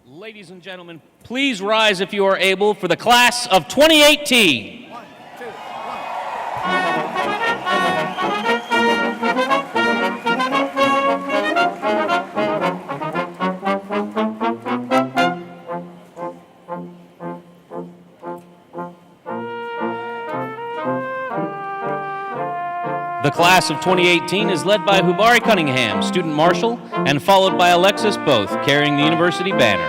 Ladies and gentlemen, please rise if you are able for the class of 2018. One, two, one. The class of 2018 is led by Hubari Cunningham, student marshal, and followed by Alexis Both, carrying the university banner.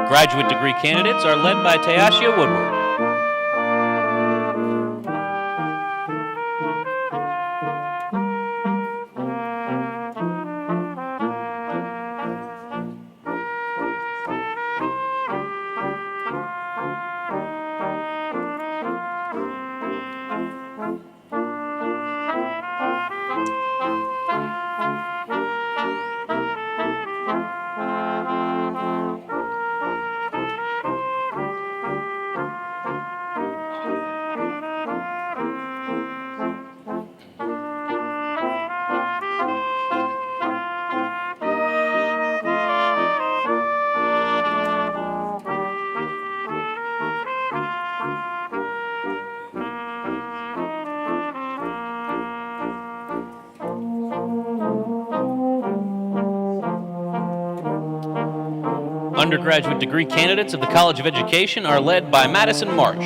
Graduate degree candidates are led by Tayasia Woodward. Undergraduate degree candidates of the College of Education are led by Madison Marsh.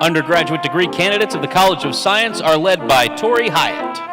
Undergraduate degree candidates of the College of Science are led by Tori Hyatt.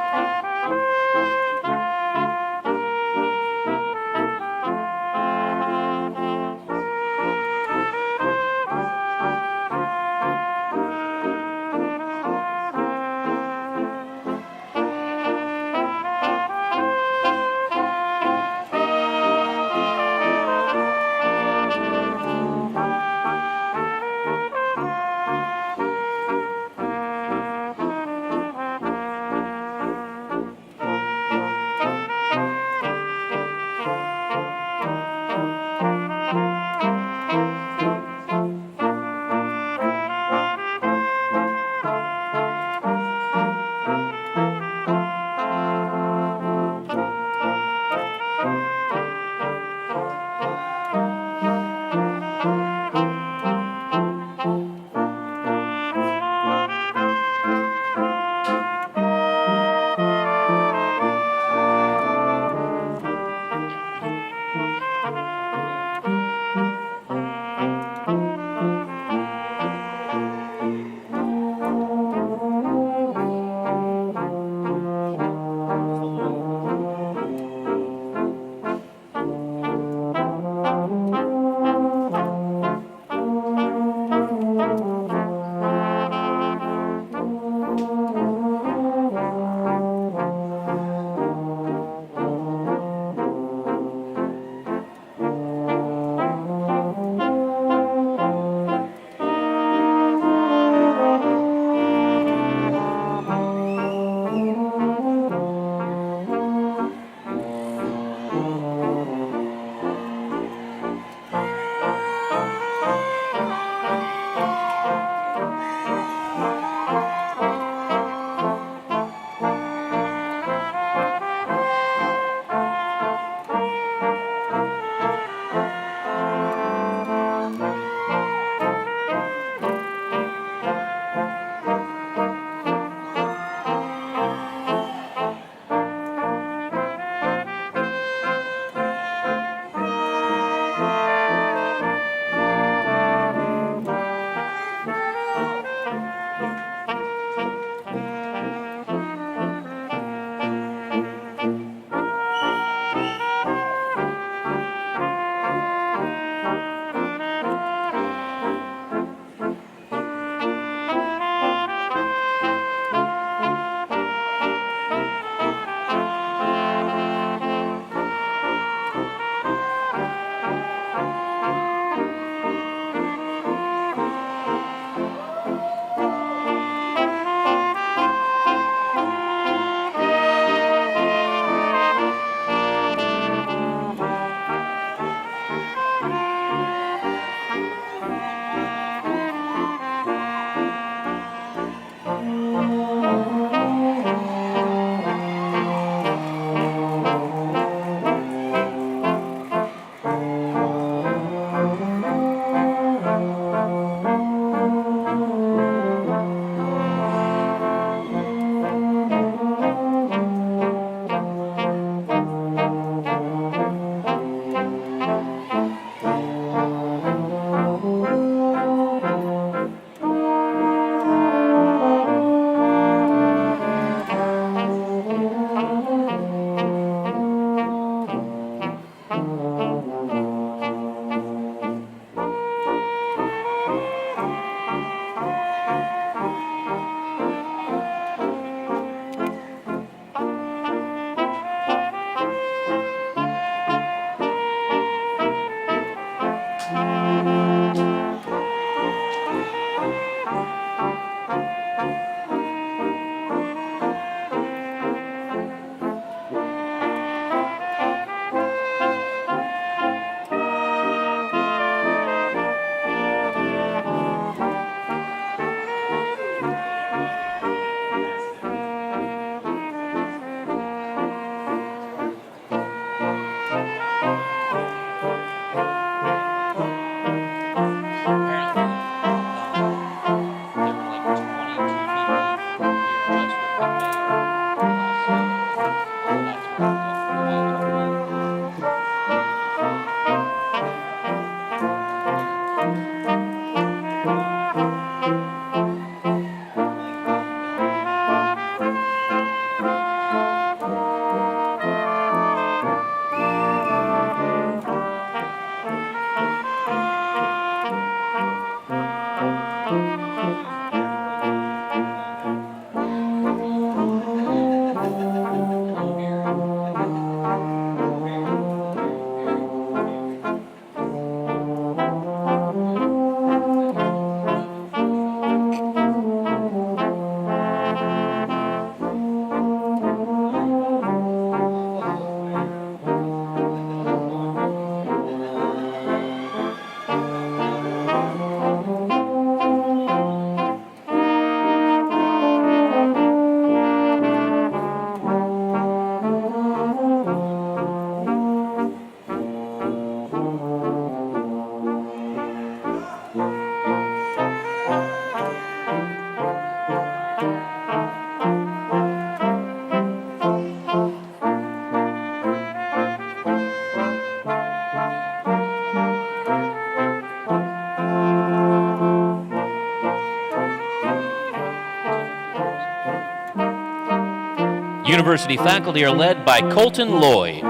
University faculty are led by Colton Lloyd.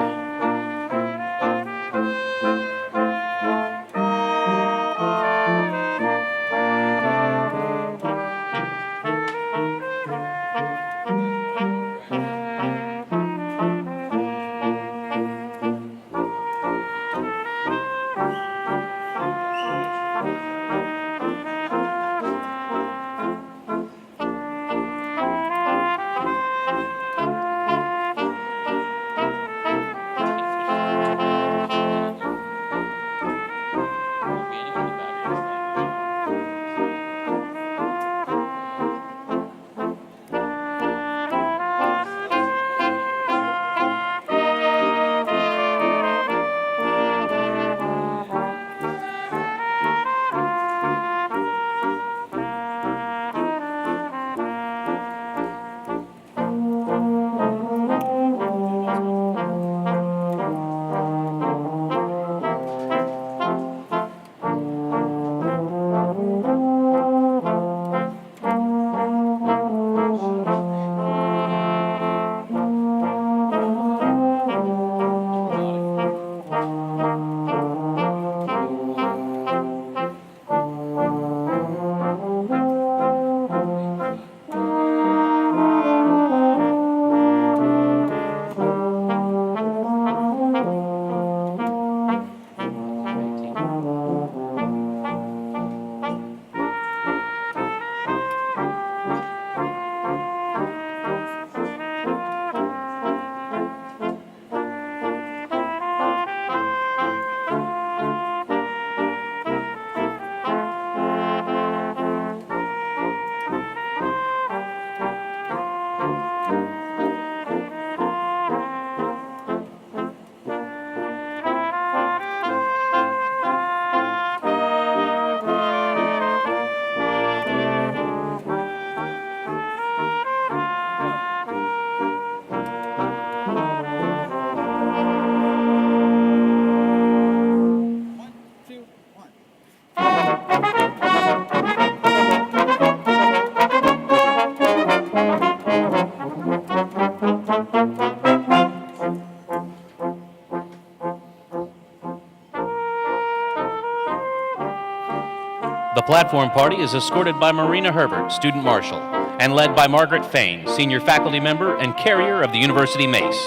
The platform party is escorted by Marina Herbert, student marshal, and led by Margaret Fain, senior faculty member and carrier of the University Mace.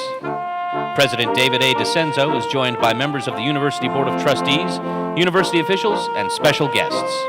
President David A. DeCenzo is joined by members of the University Board of Trustees, university officials, and special guests.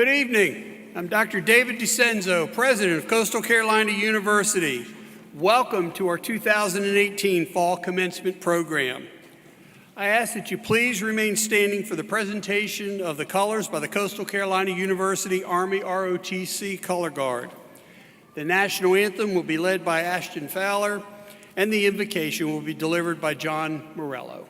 Good evening. I'm Dr. David DeCenzo, President of Coastal Carolina University. Welcome to our 2018 Fall Commencement Program. I ask that you please remain standing for the presentation of the colors by the Coastal Carolina University Army ROTC Color Guard. The national anthem will be led by Ashton Fowler, and the invocation will be delivered by John Morello.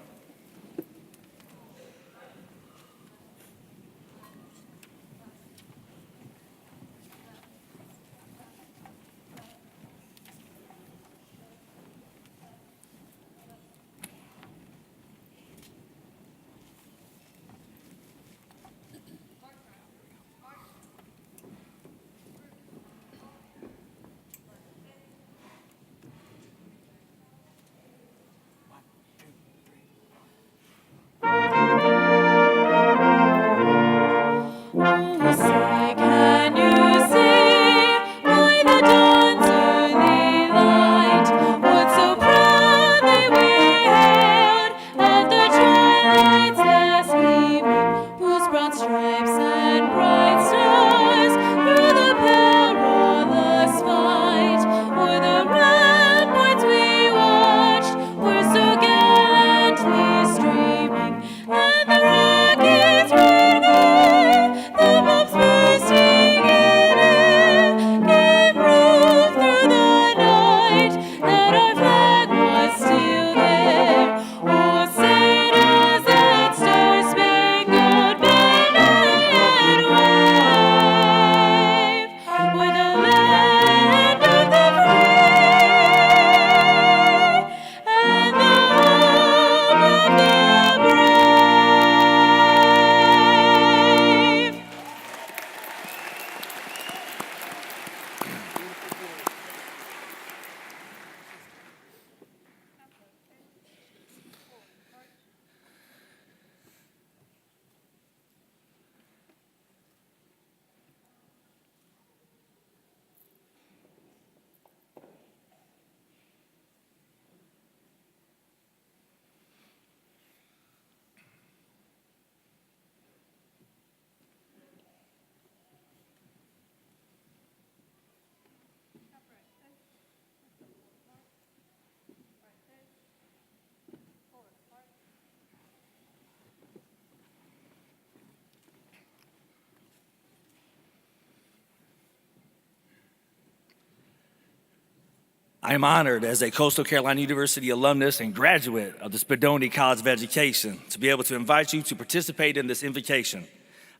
I am honored as a Coastal Carolina University alumnus and graduate of the Spadoni College of Education to be able to invite you to participate in this invocation.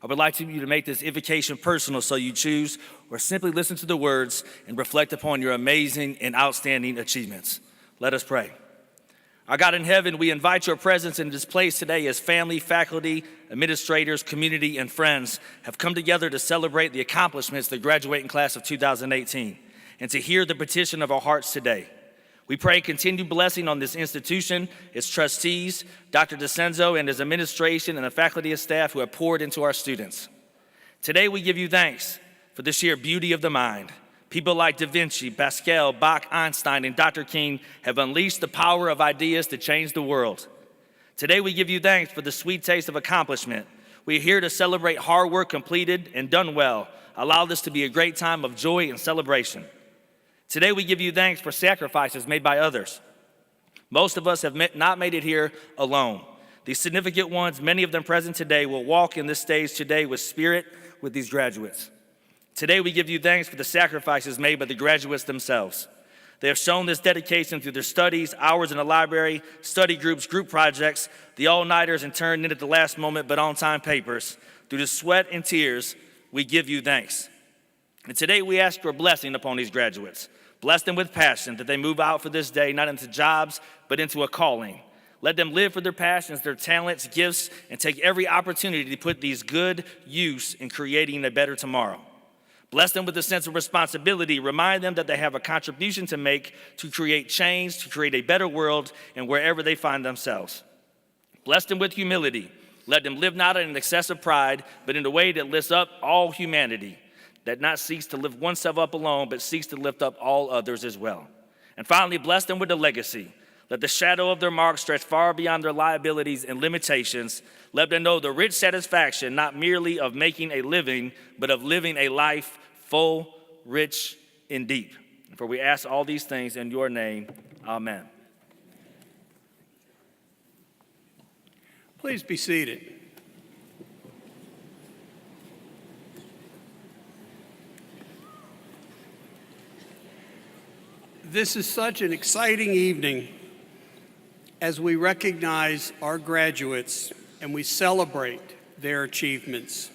I would like you to make this invocation personal, so you choose or simply listen to the words and reflect upon your amazing and outstanding achievements. Let us pray. Our God in heaven, we invite your presence in this place today as family, faculty, administrators, community, and friends have come together to celebrate the accomplishments of the graduating class of 2018 and to hear the petition of our hearts today. We pray continued blessing on this institution, its trustees, Dr. DeCenzo and his administration, and the faculty and staff who have poured into our students. Today we give you thanks for the sheer beauty of the mind. People like Da Vinci, Pascal, Bach, Einstein, and Dr. King have unleashed the power of ideas to change the world. Today we give you thanks for the sweet taste of accomplishment. We are here to celebrate hard work completed and done well. Allow this to be a great time of joy and celebration. Today we give you thanks for sacrifices made by others. Most of us have not made it here alone. These significant ones, many of them present today, will walk in this stage today with spirit with these graduates. Today we give you thanks for the sacrifices made by the graduates themselves. They have shown this dedication through their studies, hours in the library, study groups, group projects, the all-nighters, and turned in at the last moment but on-time papers. Through the sweat and tears, we give you thanks. And today we ask your blessing upon these graduates. Bless them with passion that they move out for this day, not into jobs, but into a calling. Let them live for their passions, their talents, gifts, and take every opportunity to put these good use in creating a better tomorrow. Bless them with a sense of responsibility. Remind them that they have a contribution to make to create change, to create a better world, and wherever they find themselves. Bless them with humility. Let them live not in an excessive pride, but in a way that lifts up all humanity, that not seeks to lift oneself up alone, but seeks to lift up all others as well. And finally, bless them with a legacy. Let the shadow of their mark stretch far beyond their liabilities and limitations. Let them know the rich satisfaction, not merely of making a living, but of living a life full, rich, and deep. For we ask all these things in your name. Amen. Please be seated. This is such an exciting evening as we recognize our graduates and we celebrate their achievements.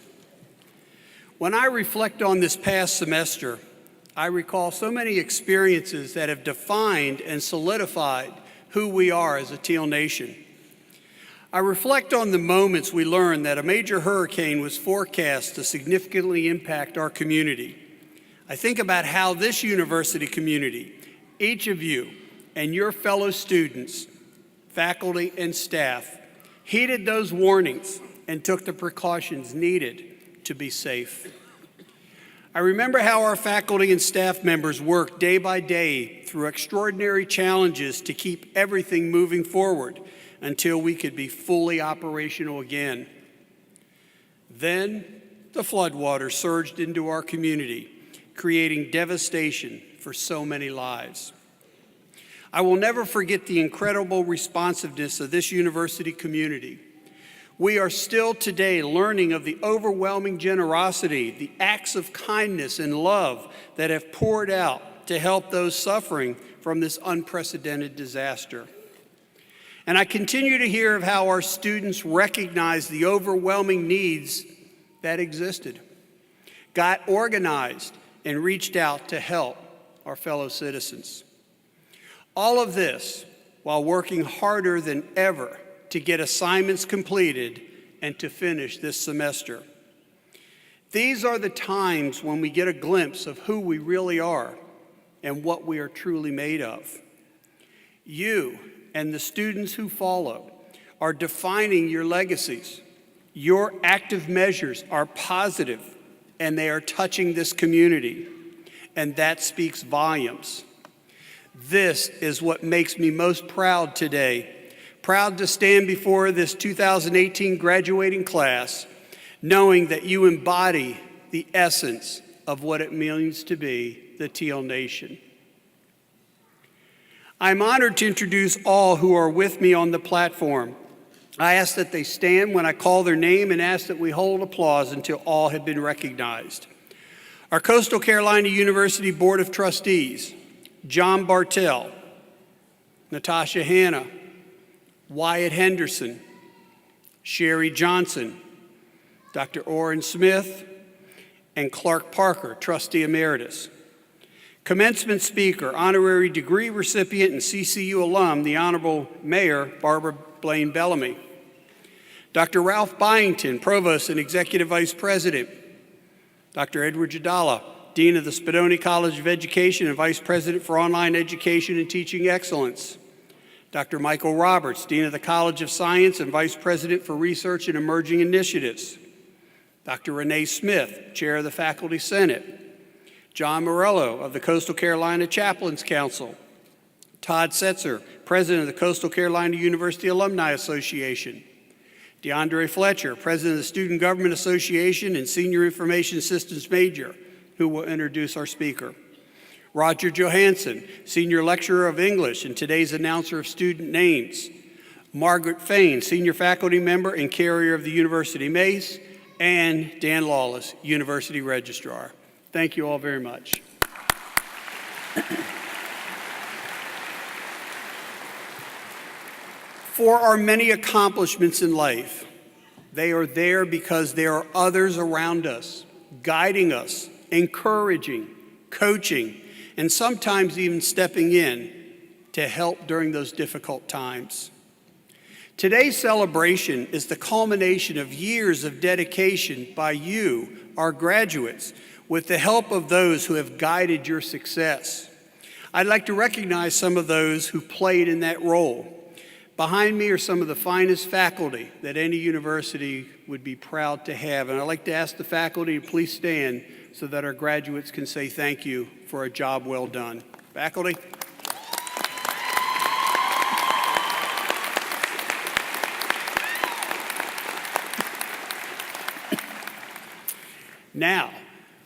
When I reflect on this past semester, I recall so many experiences that have defined and solidified who we are as a Teal Nation. I reflect on the moments we learned that a major hurricane was forecast to significantly impact our community. I think about how this university community, each of you and your fellow students, faculty, and staff, heeded those warnings and took the precautions needed to be safe. I remember how our faculty and staff members worked day by day through extraordinary challenges to keep everything moving forward until we could be fully operational again. Then the floodwaters surged into our community, creating devastation for so many lives. I will never forget the incredible responsiveness of this university community. We are still today learning of the overwhelming generosity, the acts of kindness and love that have poured out to help those suffering from this unprecedented disaster. And I continue to hear of how our students recognized the overwhelming needs that existed, got organized, and reached out to help our fellow citizens. All of this while working harder than ever to get assignments completed and to finish this semester. These are the times when we get a glimpse of who we really are and what we are truly made of. You and the students who follow are defining your legacies. Your active measures are positive and they are touching this community, and that speaks volumes. This is what makes me most proud today. Proud to stand before this 2018 graduating class, knowing that you embody the essence of what it means to be the Teal Nation. I'm honored to introduce all who are with me on the platform. I ask that they stand when I call their name and ask that we hold applause until all have been recognized. Our Coastal Carolina University Board of Trustees, John Bartell, Natasha Hanna, Wyatt Henderson, Sherry Johnson, Dr. Orrin Smith, and Clark Parker, Trustee Emeritus. Commencement speaker, honorary degree recipient and CCU alum, the Honorable Mayor Barbara Blain-Bellamy. Dr. Ralph Byington, Provost and Executive Vice President. Dr. Edward Jadala, Dean of the Spadoni College of Education and Vice President for Online Education and Teaching Excellence. Dr. Michael Roberts, Dean of the College of Science and Vice President for Research and Emerging Initiatives. Dr. Renee Smith, Chair of the Faculty Senate. John Morello of the Coastal Carolina Chaplains Council. Todd Setzer, President of the Coastal Carolina University Alumni Association. DeAndre Fletcher, President of the Student Government Association and Senior Information Systems Major, who will introduce our speaker. Roger Johansson, Senior Lecturer of English and today's announcer of student names. Margaret Fain, Senior Faculty Member and Carrier of the University Mace, and Dan Lawless, University Registrar. Thank you all very much. For our many accomplishments in life, they are there because there are others around us, guiding us, encouraging, coaching, and sometimes even stepping in to help during those difficult times. Today's celebration is the culmination of years of dedication by you, our graduates, with the help of those who have guided your success. I'd like to recognize some of those who played in that role. Behind me are some of the finest faculty that any university would be proud to have, and I'd like to ask the faculty to please stand so that our graduates can say thank you for a job well done. Faculty. Now,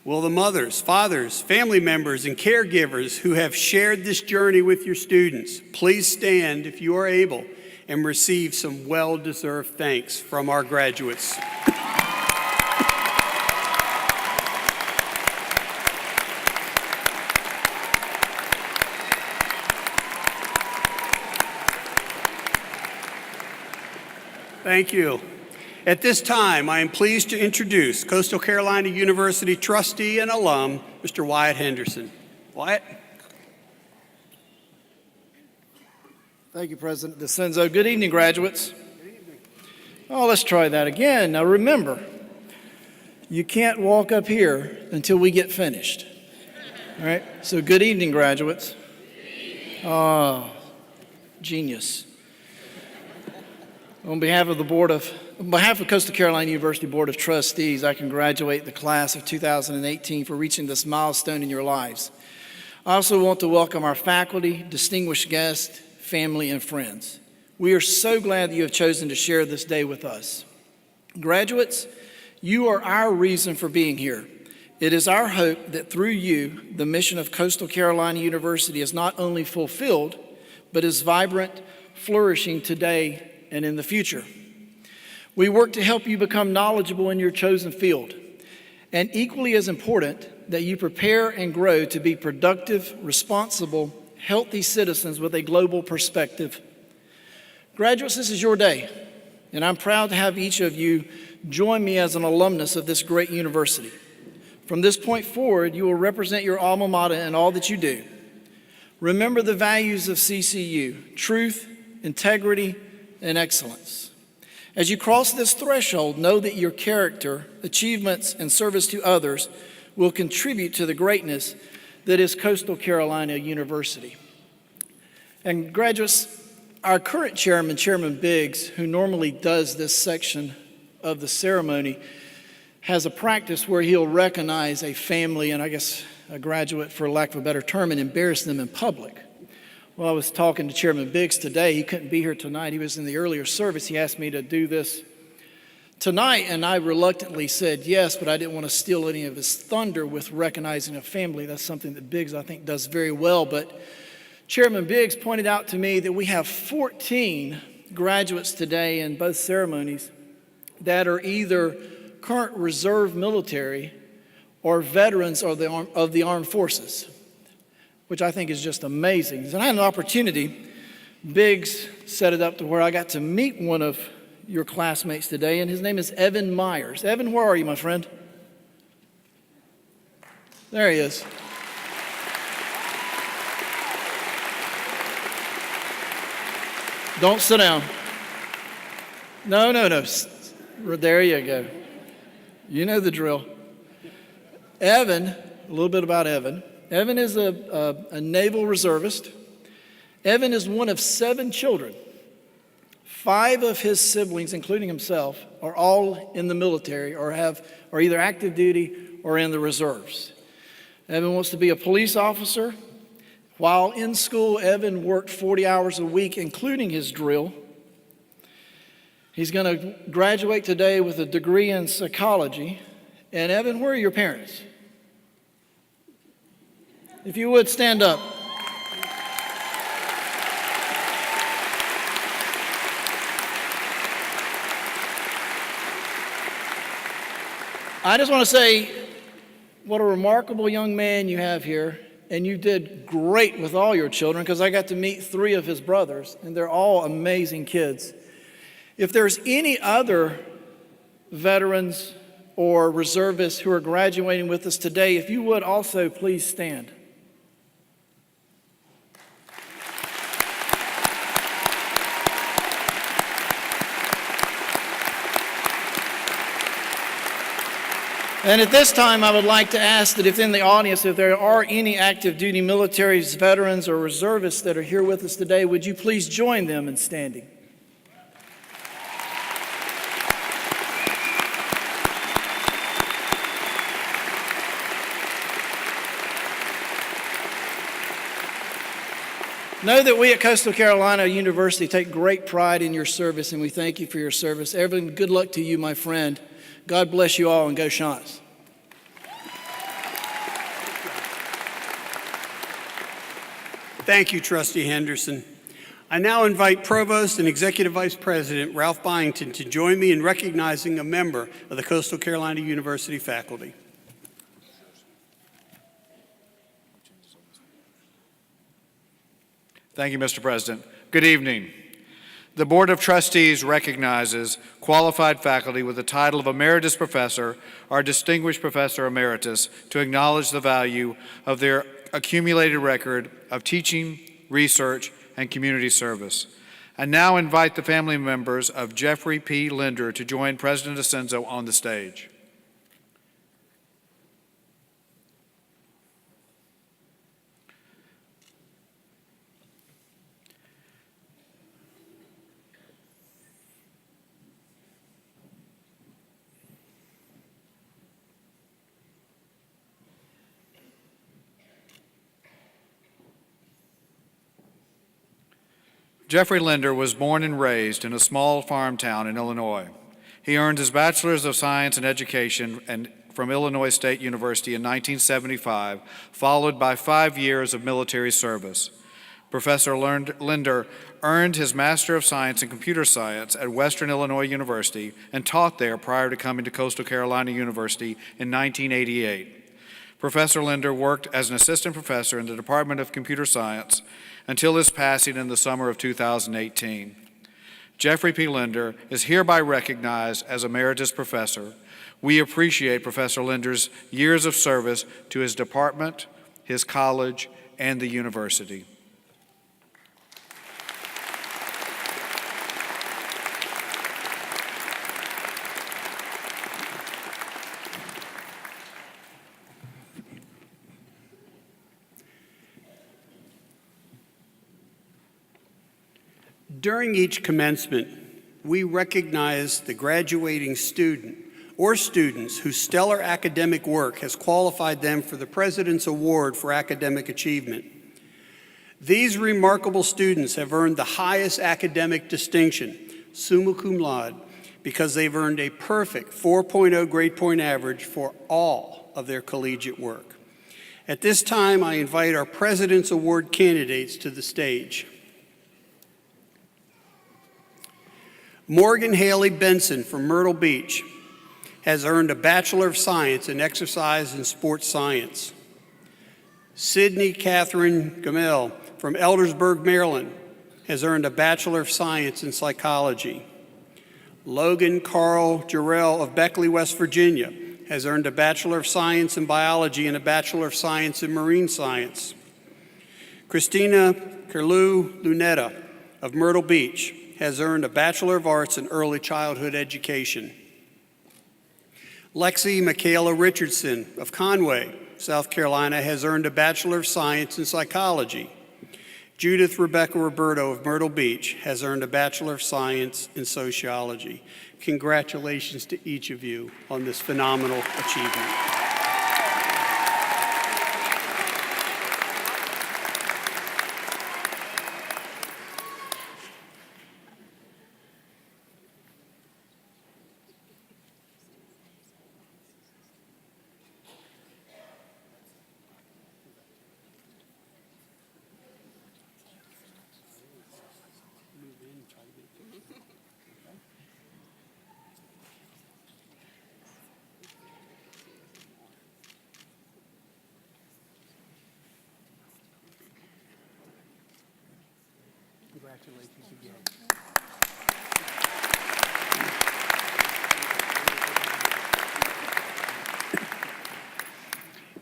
will the mothers, fathers, family members, and caregivers who have shared this journey with your students please stand, if you are able, and receive some well-deserved thanks from our graduates. Thank you. At this time, I am pleased to introduce Coastal Carolina University trustee and alum, Mr. Wyatt Henderson. Wyatt? Thank you, President DeCenzo. Good evening, graduates. Good evening. Oh, let's try that again. Now remember, you can't walk up here until we get finished. All right? So good evening, graduates. Oh, genius. On behalf of Coastal Carolina University Board of Trustees, I congratulate the class of 2018 for reaching this milestone in your lives. I also want to welcome our faculty, distinguished guests, family, and friends. We are so glad that you have chosen to share this day with us. Graduates, you are our reason for being here. It is our hope that through you, the mission of Coastal Carolina University is not only fulfilled, but is vibrant, flourishing today and in the future. We work to help you become knowledgeable in your chosen field, and equally as important, that you prepare and grow to be productive, responsible, healthy citizens with a global perspective. Graduates, this is your day, and I'm proud to have each of you join me as an alumnus of this great university. From this point forward, you will represent your alma mater in all that you do. Remember the values of CCU: truth, integrity, and excellence. As you cross this threshold, know that your character, achievements, and service to others will contribute to the greatness that is Coastal Carolina University. And graduates, our current chairman, Chairman Biggs, who normally does this section of the ceremony, has a practice where he'll recognize a family and I guess a graduate, for lack of a better term, and embarrass them in public. Well, I was talking to Chairman Biggs today. He couldn't be here tonight. He was in the earlier service. He asked me to do this tonight, and I reluctantly said yes, but I didn't want to steal any of his thunder with recognizing a family. That's something that Biggs, I think, does very well. But Chairman Biggs pointed out to me that we have 14 graduates today in both ceremonies that are either current reserve military or veterans of the armed forces. which I think is just amazing. And I had an opportunity, Biggs set it up to where I got to meet one of your classmates today, and his name is Evan Myers. Evan, where are you, my friend? There he is. Don't sit down. No. There you go. You know the drill. Evan, a little bit about Evan. Evan is a naval reservist. Evan is one of 7 children. 5 of his siblings, including himself, are all in the military or are either active duty or in the reserves. Evan wants to be a police officer. While in school, Evan worked 40 hours a week, including his drill. He's going to graduate today with a degree in psychology. And Evan, where are your parents? If you would, stand up. I just want to say what a remarkable young man you have here. And you did great with all your children, because I got to meet 3 of his brothers, and they're all amazing kids. If there's any other veterans or reservists who are graduating with us today, if you would also please stand. And at this time, I would like to ask that if in the audience, if there are any active duty military veterans or reservists that are here with us today, would you please join them in standing? Know that we at Coastal Carolina University take great pride in your service, and we thank you for your service. Evan, good luck to you, my friend. God bless you all, and go Shants. Thank you, Trustee Henderson. I now invite Provost and Executive Vice President Ralph Byington to join me in recognizing a member of the Coastal Carolina University faculty. Thank you, Mr. President. Good evening. The Board of Trustees recognizes qualified faculty with the title of Emeritus Professor or Distinguished Professor Emeritus to acknowledge the value of their accumulated record of teaching, research, and community service. I now invite the family members of Jeffrey P. Linder to join President Desenzo on the stage. Jeffrey Linder was born and raised in a small farm town in Illinois. He earned his Bachelor's of Science in Education from Illinois State University in 1975, followed by 5 years of military service. Professor Linder earned his Master of Science in Computer Science at Western Illinois University and taught there prior to coming to Coastal Carolina University in 1988. Professor Linder worked as an assistant professor in the Department of Computer Science until his passing in the summer of 2018. Jeffrey P. Linder is hereby recognized as Emeritus Professor. We appreciate Professor Linder's years of service to his department, his college, and the university. During each commencement, we recognize the graduating student or students whose stellar academic work has qualified them for the President's Award for Academic Achievement. These remarkable students have earned the highest academic distinction, summa cum laude, because they've earned a perfect 4.0 grade point average for all of their collegiate work. At this time, I invite our President's Award candidates to the stage. Morgan Haley Benson from Myrtle Beach has earned a Bachelor of Science in Exercise and Sports Science. Sydney Catherine Gamel from Eldersburg, Maryland, has earned a Bachelor of Science in Psychology. Logan Carl Jarrell of Beckley, West Virginia, has earned a Bachelor of Science in Biology and a Bachelor of Science in Marine Science. Christina Kerlew Lunetta of Myrtle Beach has earned a Bachelor of Arts in Early Childhood Education. Lexi Michaela Richardson of Conway, South Carolina, has earned a Bachelor of Science in Psychology. Judith Rebecca Roberto of Myrtle Beach has earned a Bachelor of Science in Sociology. Congratulations to each of you on this phenomenal achievement. Congratulations again.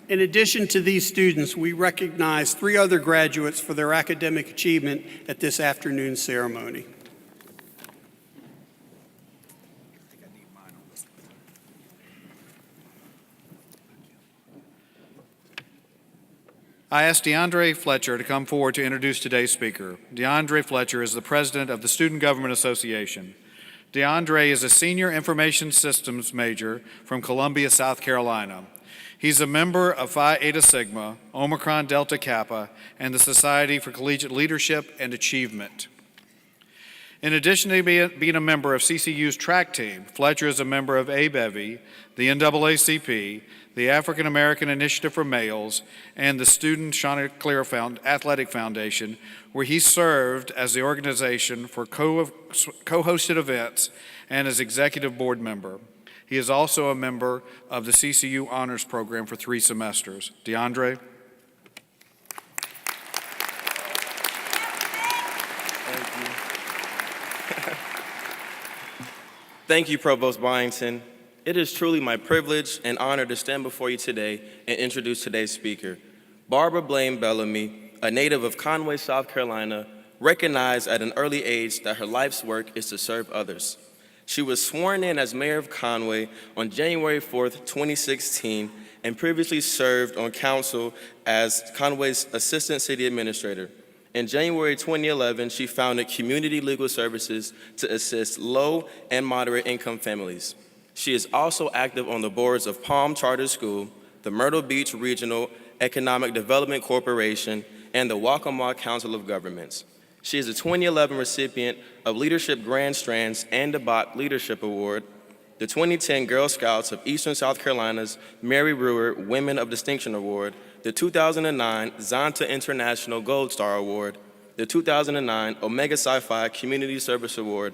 In addition to these students, we recognize 3 other graduates for their academic achievement at this afternoon's ceremony. I ask DeAndre Fletcher to come forward to introduce today's speaker. DeAndre Fletcher is the president of the Student Government Association. DeAndre is a senior information systems major from Columbia, South Carolina. He's a member of Phi Eta Sigma, Omicron Delta Kappa, and the Society for Collegiate Leadership and Achievement. In addition to being a member of CCU's track team, Fletcher is a member of ABEVI, the NAACP, the African American Initiative for Males, and the Student Chanticleer Athletic Foundation, where he served as the organization for co-hosted events and as executive board member. He is also a member of the CCU Honors Program for 3 semesters. DeAndre? Thank you, Provost Byington. It is truly my privilege and honor to stand before you today and introduce today's speaker. Barbara Blain-Bellamy, a native of Conway, South Carolina, recognized at an early age that her life's work is to serve others. She was sworn in as mayor of Conway on January 4th, 2016, and previously served on council as Conway's assistant city administrator. In January 2011, she founded Community Legal Services to assist low and moderate income families. She is also active on the boards of Palm Charter School, the Myrtle Beach Regional Economic Development Corporation, and the Waccamaw Council of Governments. She is a 2011 recipient of Leadership Grand Strands and the Bach Leadership Award, the 2010 Girl Scouts of Eastern South Carolina's Mary Brewer Women of Distinction Award, the 2009 Zonta International Gold Star Award, the 2009 Omega Sci-Fi Community Service Award,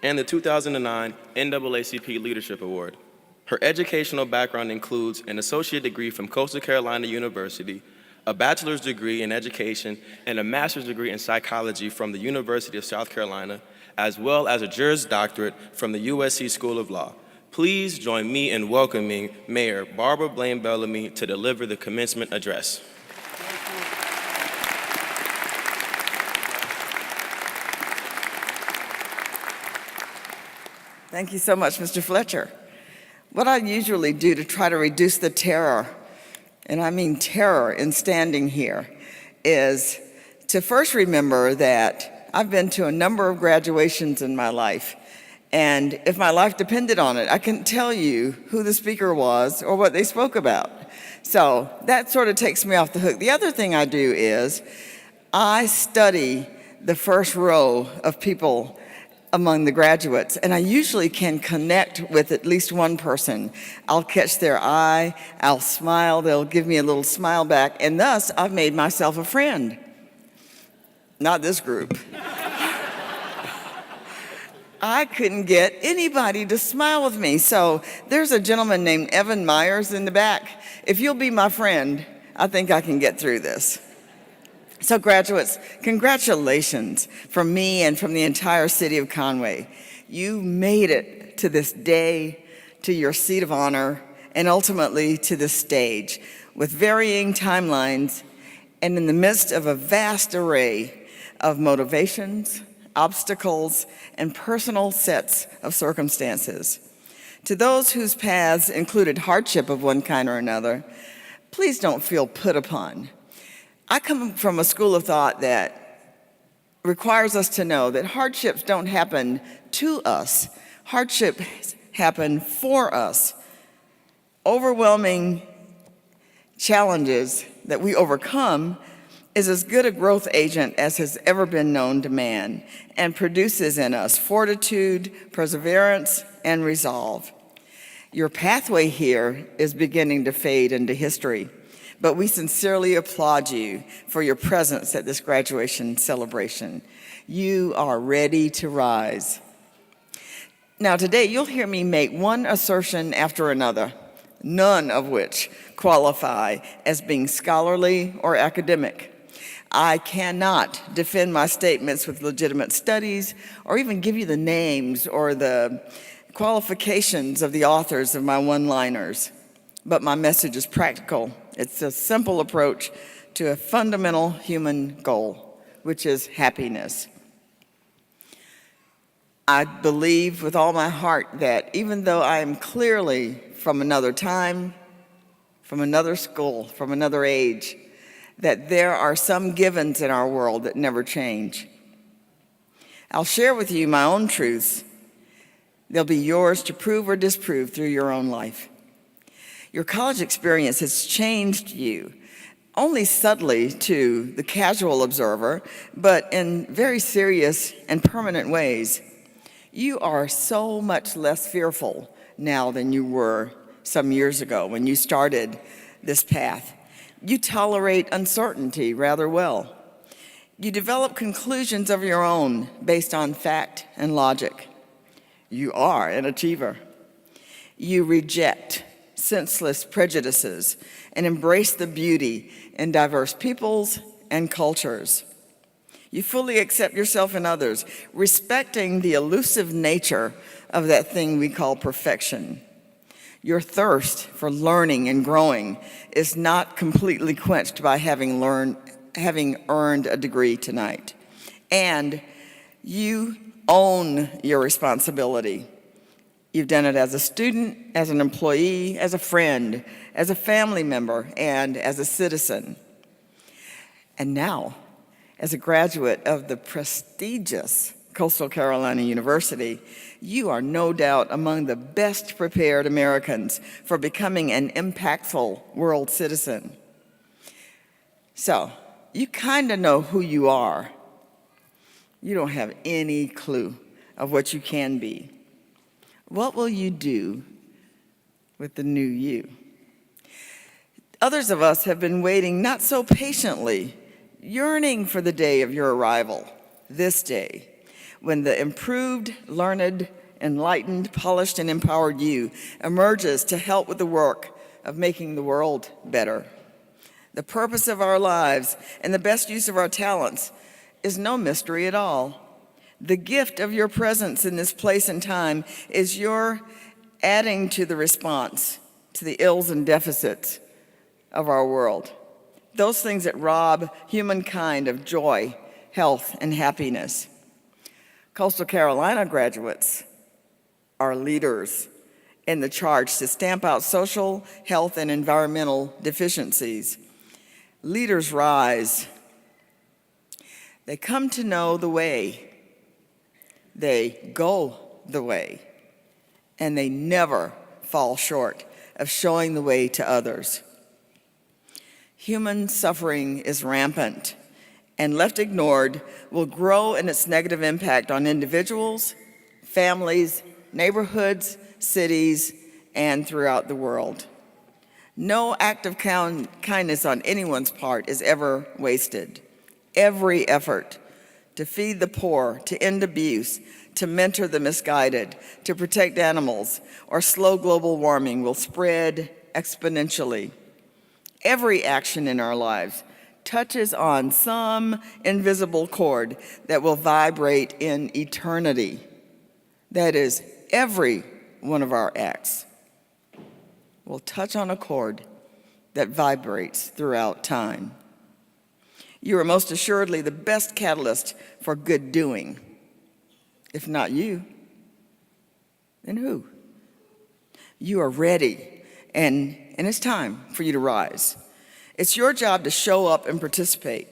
and the 2009 NAACP Leadership Award. Her educational background includes an associate degree from Coastal Carolina University, a bachelor's degree in education, and a master's degree in psychology from the University of South Carolina, as well as a Juris Doctorate from the USC School of Law. Please join me in welcoming Mayor Barbara Blain-Bellamy to deliver the commencement address. Thank you so much, Mr. Fletcher. What I usually do to try to reduce the terror, and I mean terror in standing here, is to first remember that I've been to a number of graduations in my life. And if my life depended on it, I couldn't tell you who the speaker was or what they spoke about. So that sort of takes me off the hook. The other thing I do is I study the first row of people among the graduates, and I usually can connect with at least one person. I'll catch their eye, I'll smile, they'll give me a little smile back, and thus I've made myself a friend. Not this group. I couldn't get anybody to smile with me. So there's a gentleman named Evan Myers in the back. If you'll be my friend, I think I can get through this. So graduates, congratulations from me and from the entire city of Conway. You made it to this day, to your seat of honor, and ultimately to this stage with varying timelines and in the midst of a vast array of motivations, obstacles, and personal sets of circumstances. To those whose paths included hardship of one kind or another, please don't feel put upon. I come from a school of thought that requires us to know that hardships don't happen to us. Hardships happen for us. Overwhelming challenges that we overcome is as good a growth agent as has ever been known to man and produces in us fortitude, perseverance, and resolve. Your pathway here is beginning to fade into history, but we sincerely applaud you for your presence at this graduation celebration. You are ready to rise. Now today you'll hear me make one assertion after another, none of which qualify as being scholarly or academic. I cannot defend my statements with legitimate studies or even give you the names or the qualifications of the authors of my one-liners, but my message is practical. It's a simple approach to a fundamental human goal, which is happiness. I believe with all my heart that even though I am clearly from another time, from another school, from another age, that there are some givens in our world that never change. I'll share with you my own truths. They'll be yours to prove or disprove through your own life. Your college experience has changed you, only subtly to the casual observer, but in very serious and permanent ways. You are so much less fearful now than you were some years ago when you started this path. You tolerate uncertainty rather well. You develop conclusions of your own based on fact and logic. You are an achiever. You reject senseless prejudices and embrace the beauty in diverse peoples and cultures. You fully accept yourself and others, respecting the elusive nature of that thing we call perfection. Your thirst for learning and growing is not completely quenched by having earned a degree tonight. And you own your responsibility. You've done it as a student, as an employee, as a friend, as a family member, and as a citizen. And now, as a graduate of the prestigious Coastal Carolina University, you are no doubt among the best prepared Americans for becoming an impactful world citizen. So, you kind of know who you are. You don't have any clue of what you can be. What will you do with the new you? Others of us have been waiting not so patiently, yearning for the day of your arrival, this day, when the improved, learned, enlightened, polished, and empowered you emerges to help with the work of making the world better. The purpose of our lives and the best use of our talents is no mystery at all. The gift of your presence in this place and time is your adding to the response to the ills and deficits of our world. Those things that rob humankind of joy, health, and happiness. Coastal Carolina graduates are leaders in the charge to stamp out social, health, and environmental deficiencies. Leaders rise. They come to know the way. They go the way. And they never fall short of showing the way to others. Human suffering is rampant, and left ignored will grow in its negative impact on individuals, families, neighborhoods, cities, and throughout the world. No act of kindness on anyone's part is ever wasted. Every effort to feed the poor, to end abuse, to mentor the misguided, to protect animals, or slow global warming will spread exponentially. Every action in our lives touches on some invisible chord that will vibrate in eternity. That is, every one of our acts will touch on a chord that vibrates throughout time. You are most assuredly the best catalyst for good doing. If not you, then who? You are ready, and it's time for you to rise. It's your job to show up and participate,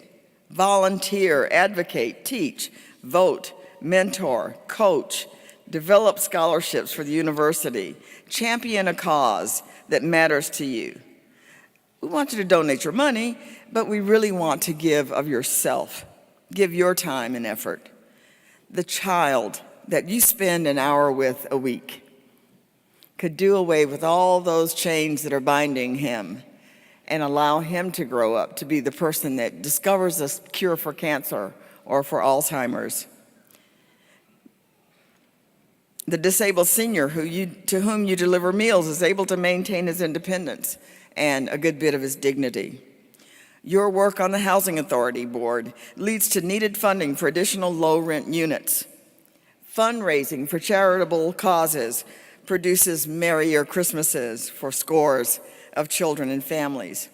volunteer, advocate, teach, vote, mentor, coach, develop scholarships for the university, champion a cause that matters to you. We want you to donate your money, but we really want to give of yourself. Give your time and effort. The child that you spend an hour with a week could do away with all those chains that are binding him and allow him to grow up to be the person that discovers a cure for cancer or for Alzheimer's. The disabled senior to whom you deliver meals is able to maintain his independence and a good bit of his dignity. Your work on the Housing Authority Board leads to needed funding for additional low-rent units. Fundraising for charitable causes produces merrier Christmases for scores of children and families.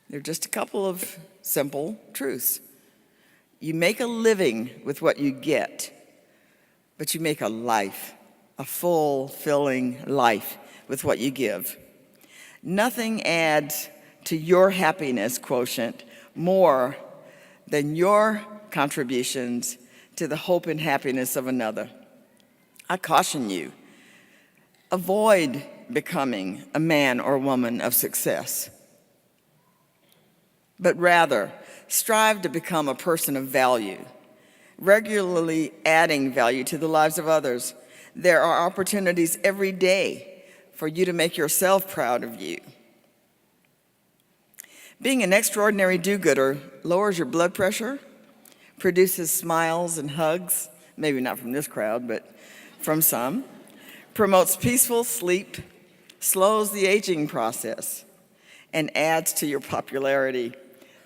They're just a couple of simple truths. You make a living with what you get, but you make a life, a fulfilling life with what you give. Nothing adds to your happiness quotient more than your contributions to the hope and happiness of another. I caution you, avoid becoming a man or woman of success, but rather strive to become a person of value, regularly adding value to the lives of others. There are opportunities every day for you to make yourself proud of you. Being an extraordinary do-gooder lowers your blood pressure, produces smiles and hugs, maybe not from this crowd, but from some, promotes peaceful sleep, slows the aging process, and adds to your popularity.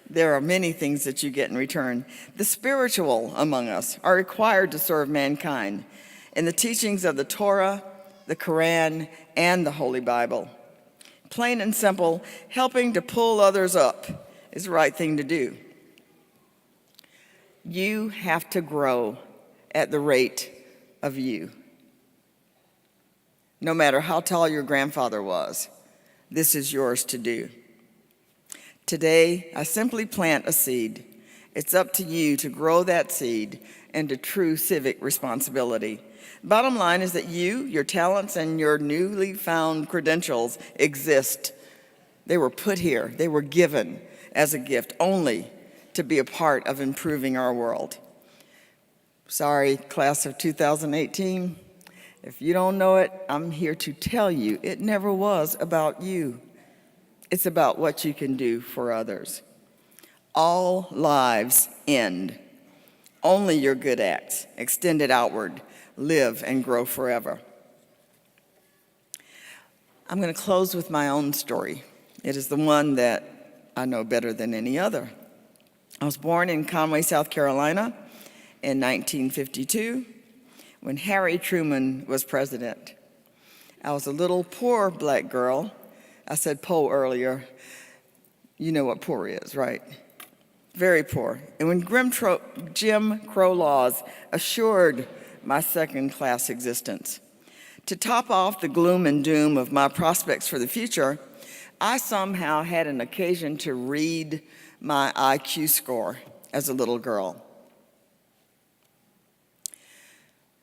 There are many things that you get in return. The spiritual among us are required to serve mankind in the teachings of the Torah, the Quran, and the Holy Bible. Plain and simple, helping to pull others up is the right thing to do. You have to grow at the rate of you. No matter how tall your grandfather was, this is yours to do. Today, I simply plant a seed. It's up to you to grow that seed into true civic responsibility. Bottom line is that you, your talents, and your newly found credentials exist. They were put here. They were given as a gift only to be a part of improving our world. Sorry, class of 2018. If you don't know it, I'm here to tell you it never was about you. It's about what you can do for others. All lives end. Only your good acts, extended outward, live and grow forever. I'm going to close with my own story. It is the one that I know better than any other. I was born in Conway, South Carolina in 1952 when Harry Truman was president. I was a little poor black girl. I said poor earlier. You know what poor is, right? Very poor. And when Jim Crow laws assured my second-class existence. To top off the gloom and doom of my prospects for the future, I somehow had an occasion to read my IQ score as a little girl.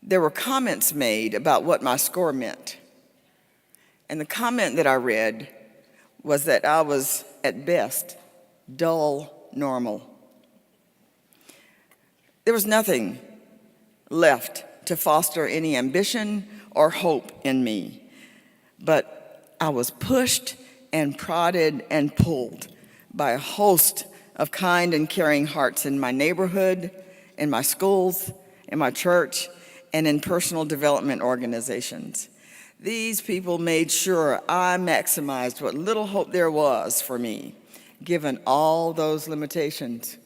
There were comments made about what my score meant. And the comment that I read was that I was, at best, dull normal. There was nothing left to foster any ambition or hope in me. But I was pushed and prodded and pulled by a host of kind and caring hearts in my neighborhood, in my schools, in my church, and in personal development organizations. These people made sure I maximized what little hope there was for me, given all those limitations.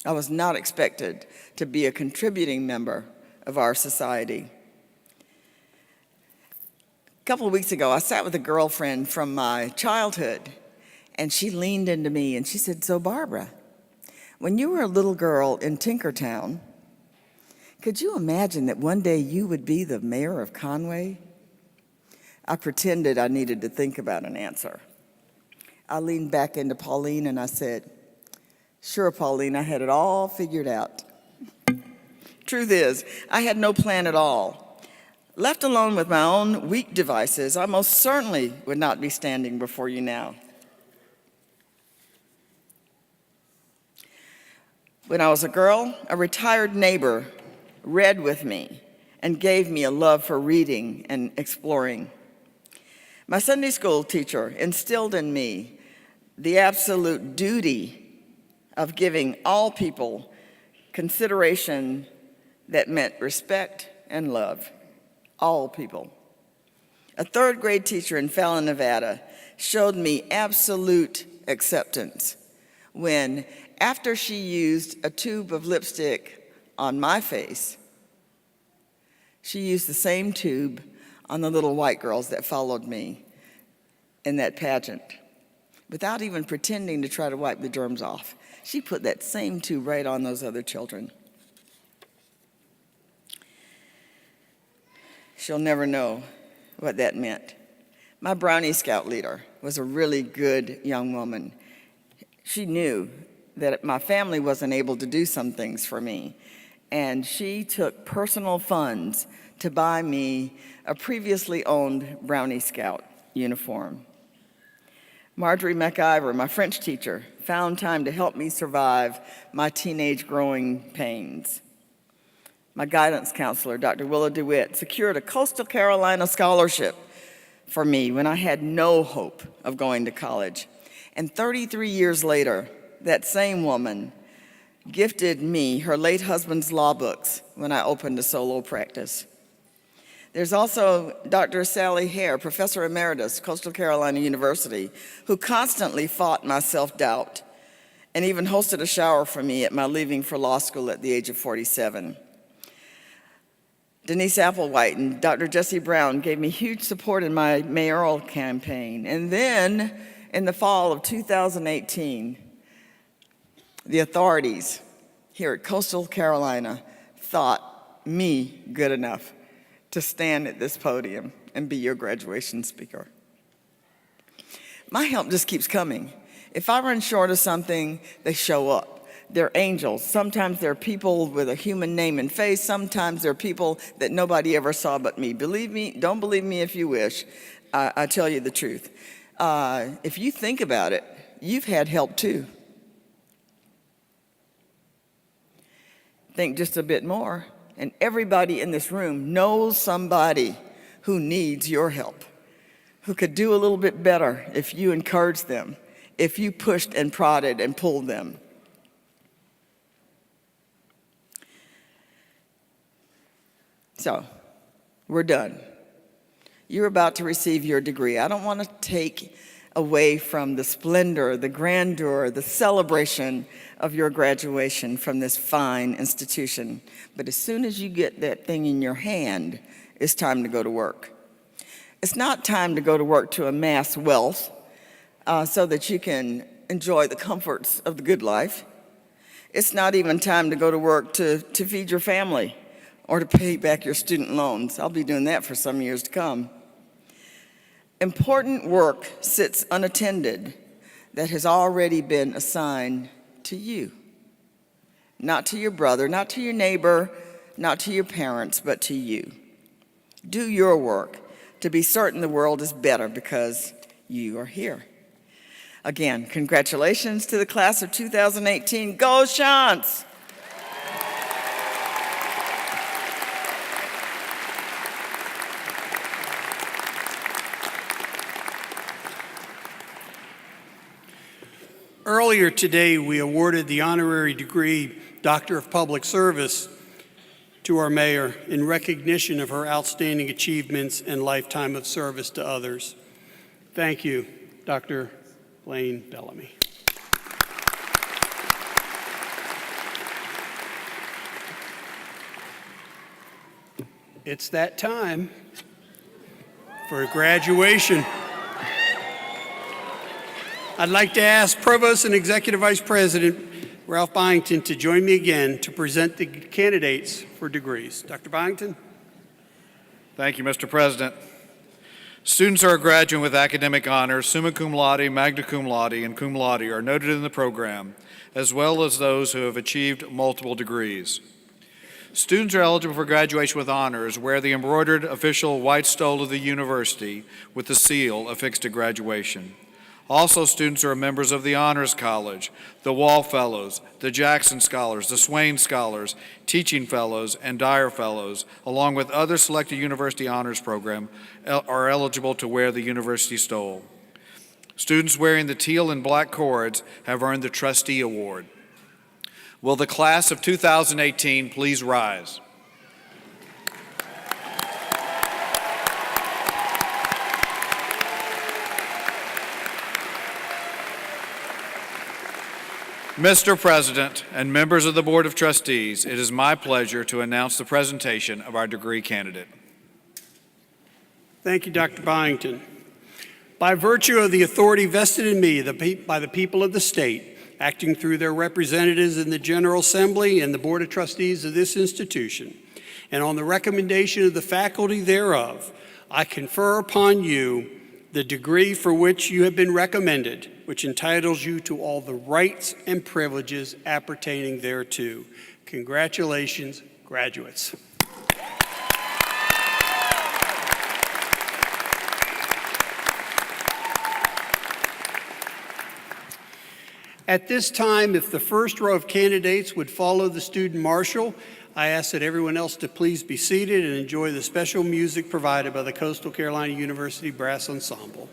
I was not expected to be a contributing member of our society. A couple of weeks ago, I sat with a girlfriend from my childhood, and she leaned into me and she said, "So Barbara, when you were a little girl in Tinkertown, could you imagine that one day you would be the mayor of Conway?" I pretended I needed to think about an answer. I leaned back into Pauline and I said, "Sure, Pauline, I had it all figured out." Truth is, I had no plan at all. Left alone with my own weak devices, I most certainly would not be standing before you now. When I was a girl, a retired neighbor read with me and gave me a love for reading and exploring. My Sunday school teacher instilled in me the absolute duty of giving all people consideration that meant respect and love. All people. A third grade teacher in Fallon, Nevada, showed me absolute acceptance when, after she used a tube of lipstick on my face, she used the same tube on the little white girls that followed me in that pageant. Without even pretending to try to wipe the germs off, she put that same tube right on those other children. She'll never know what that meant. My Brownie Scout leader was a really good young woman. She knew that my family wasn't able to do some things for me, and she took personal funds to buy me a previously owned Brownie Scout uniform. Marjorie McIver, my French teacher, found time to help me survive my teenage growing pains. My guidance counselor, Dr. Willa DeWitt, secured a Coastal Carolina scholarship for me when I had no hope of going to college. And 33 years later, that same woman gifted me her late husband's law books when I opened a solo practice. There's also Dr. Sally Hare, Professor Emeritus, Coastal Carolina University, who constantly fought my self-doubt and even hosted a shower for me at my leaving for law school at the age of 47. Denise Applewhite and Dr. Jesse Brown gave me huge support in my mayoral campaign. And then, in the fall of 2018, the authorities here at Coastal Carolina thought me good enough to stand at this podium and be your graduation speaker. My help just keeps coming. If I run short of something, they show up. They're angels. Sometimes they're people with a human name and face. Sometimes they're people that nobody ever saw but me. Believe me, don't believe me if you wish. I tell you the truth. If you think about it, you've had help too. Think just a bit more, and everybody in this room knows somebody who needs your help, who could do a little bit better if you encouraged them, if you pushed and prodded and pulled them. So, we're done. You're about to receive your degree. I don't want to take away from the splendor, the grandeur, the celebration of your graduation from this fine institution. But as soon as you get that thing in your hand, it's time to go to work. It's not time to go to work to amass wealth so that you can enjoy the comforts of the good life. It's not even time to go to work to feed your family or to pay back your student loans. I'll be doing that for some years to come. Important work sits unattended that has already been assigned to you. Not to your brother, not to your neighbor, not to your parents, but to you. Do your work to be certain the world is better because you are here. Again, congratulations to the class of 2018. Go Chants! Earlier today, we awarded the honorary degree Doctor of Public Service to our mayor in recognition of her outstanding achievements and lifetime of service to others. Thank you, Dr. Blain-Bellamy. It's that time for graduation. I'd like to ask Provost and Executive Vice President Ralph Byington to join me again to present the candidates for degrees. Dr. Byington? Thank you, Mr. President. Students who are graduating with academic honors, summa cum laude, magna cum laude, and cum laude are noted in the program, as well as those who have achieved multiple degrees. Students are eligible for graduation with honors wear the embroidered official white stole of the university with the seal affixed to graduation. Also, students who are members of the Honors College, the Wall Fellows, the Jackson Scholars, the Swain Scholars, Teaching Fellows, and Dyer Fellows, along with other selected university honors program, are eligible to wear the university stole. Students wearing the teal and black cords have earned the Trustee Award. Will the class of 2018 please rise? Mr. President and members of the Board of Trustees, it is my pleasure to announce the presentation of our degree candidate. Thank you, Dr. Byington. By virtue of the authority vested in me by the people of the state, acting through their representatives in the General Assembly and the Board of Trustees of this institution, and on the recommendation of the faculty thereof, I confer upon you the degree for which you have been recommended, which entitles you to all the rights and privileges appertaining thereto. Congratulations, graduates. At this time, if the first row of candidates would follow the student marshal, I ask that everyone else to please be seated and enjoy the special music provided by the Coastal Carolina University Brass Ensemble.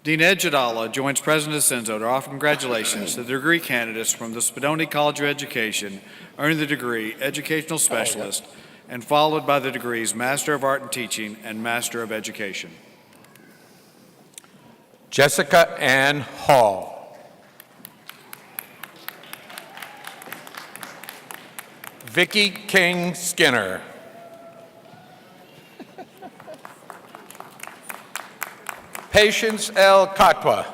Dean Ed Jadala joins President DeCenzo to offer congratulations to the degree candidates from the Spadoni College of Education, earning the degree Educational Specialist, and followed by the degrees Master of Art in Teaching and Master of Education. Jessica Ann Hall. Vicki King Skinner. Patience L. Katwa.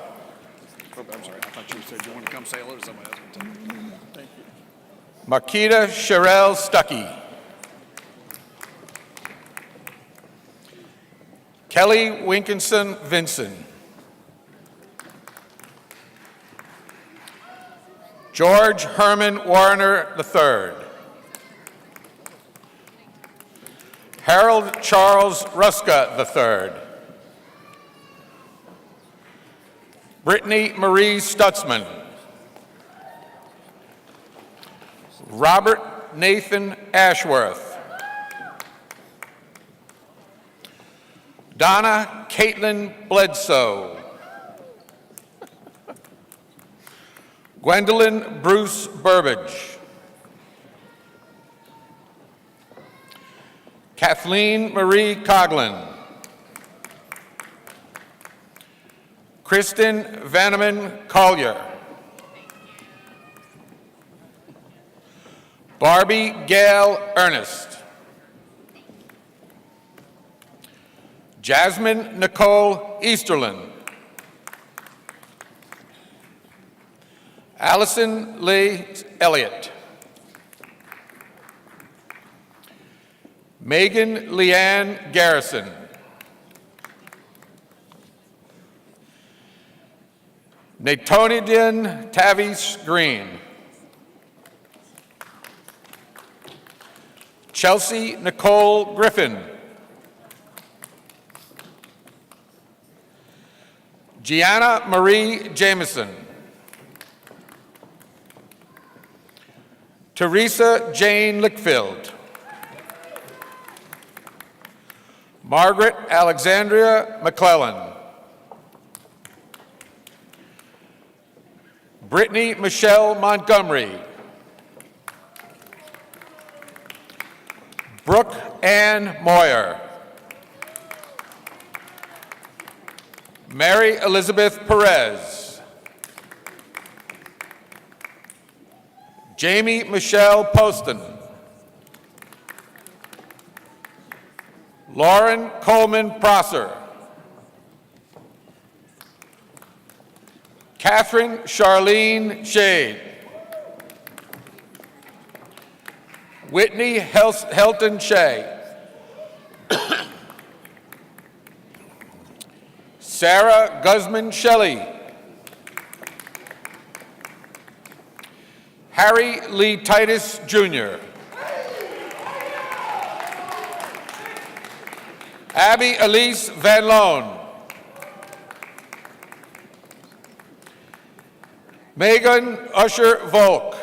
Oh, I'm sorry, I thought you said you wanted to come say hello to somebody else. Thank you. Marquita Sherelle Stuckey. Kelly Winkinson Vinson. George Herman Warner III. Harold Charles Ruska III. Brittany Marie Stutzman. Robert Nathan Ashworth. Donna Caitlin Bledsoe. Gwendolyn Bruce Burbage. Kathleen Marie Coughlin. Kristen Vanneman Collier. Barbie Gail Ernest. Jasmine Nicole Easterlin. Allison Lee Elliott. Megan Leanne Garrison. Natonidin Tavish Green. Chelsea Nicole Griffin. Gianna Marie Jameson. Teresa Jane Lickfield. Margaret Alexandria McClellan. Brittany Michelle Montgomery. Brooke Ann Moyer. Mary Elizabeth Perez. Jamie Michelle Poston. Lauren Coleman Prosser. Catherine Charlene Shade. Whitney Helton Shea. Sarah Guzman Shelley. Harry Lee Titus Jr. Abby Elise Van Loan. Megan Usher Volk.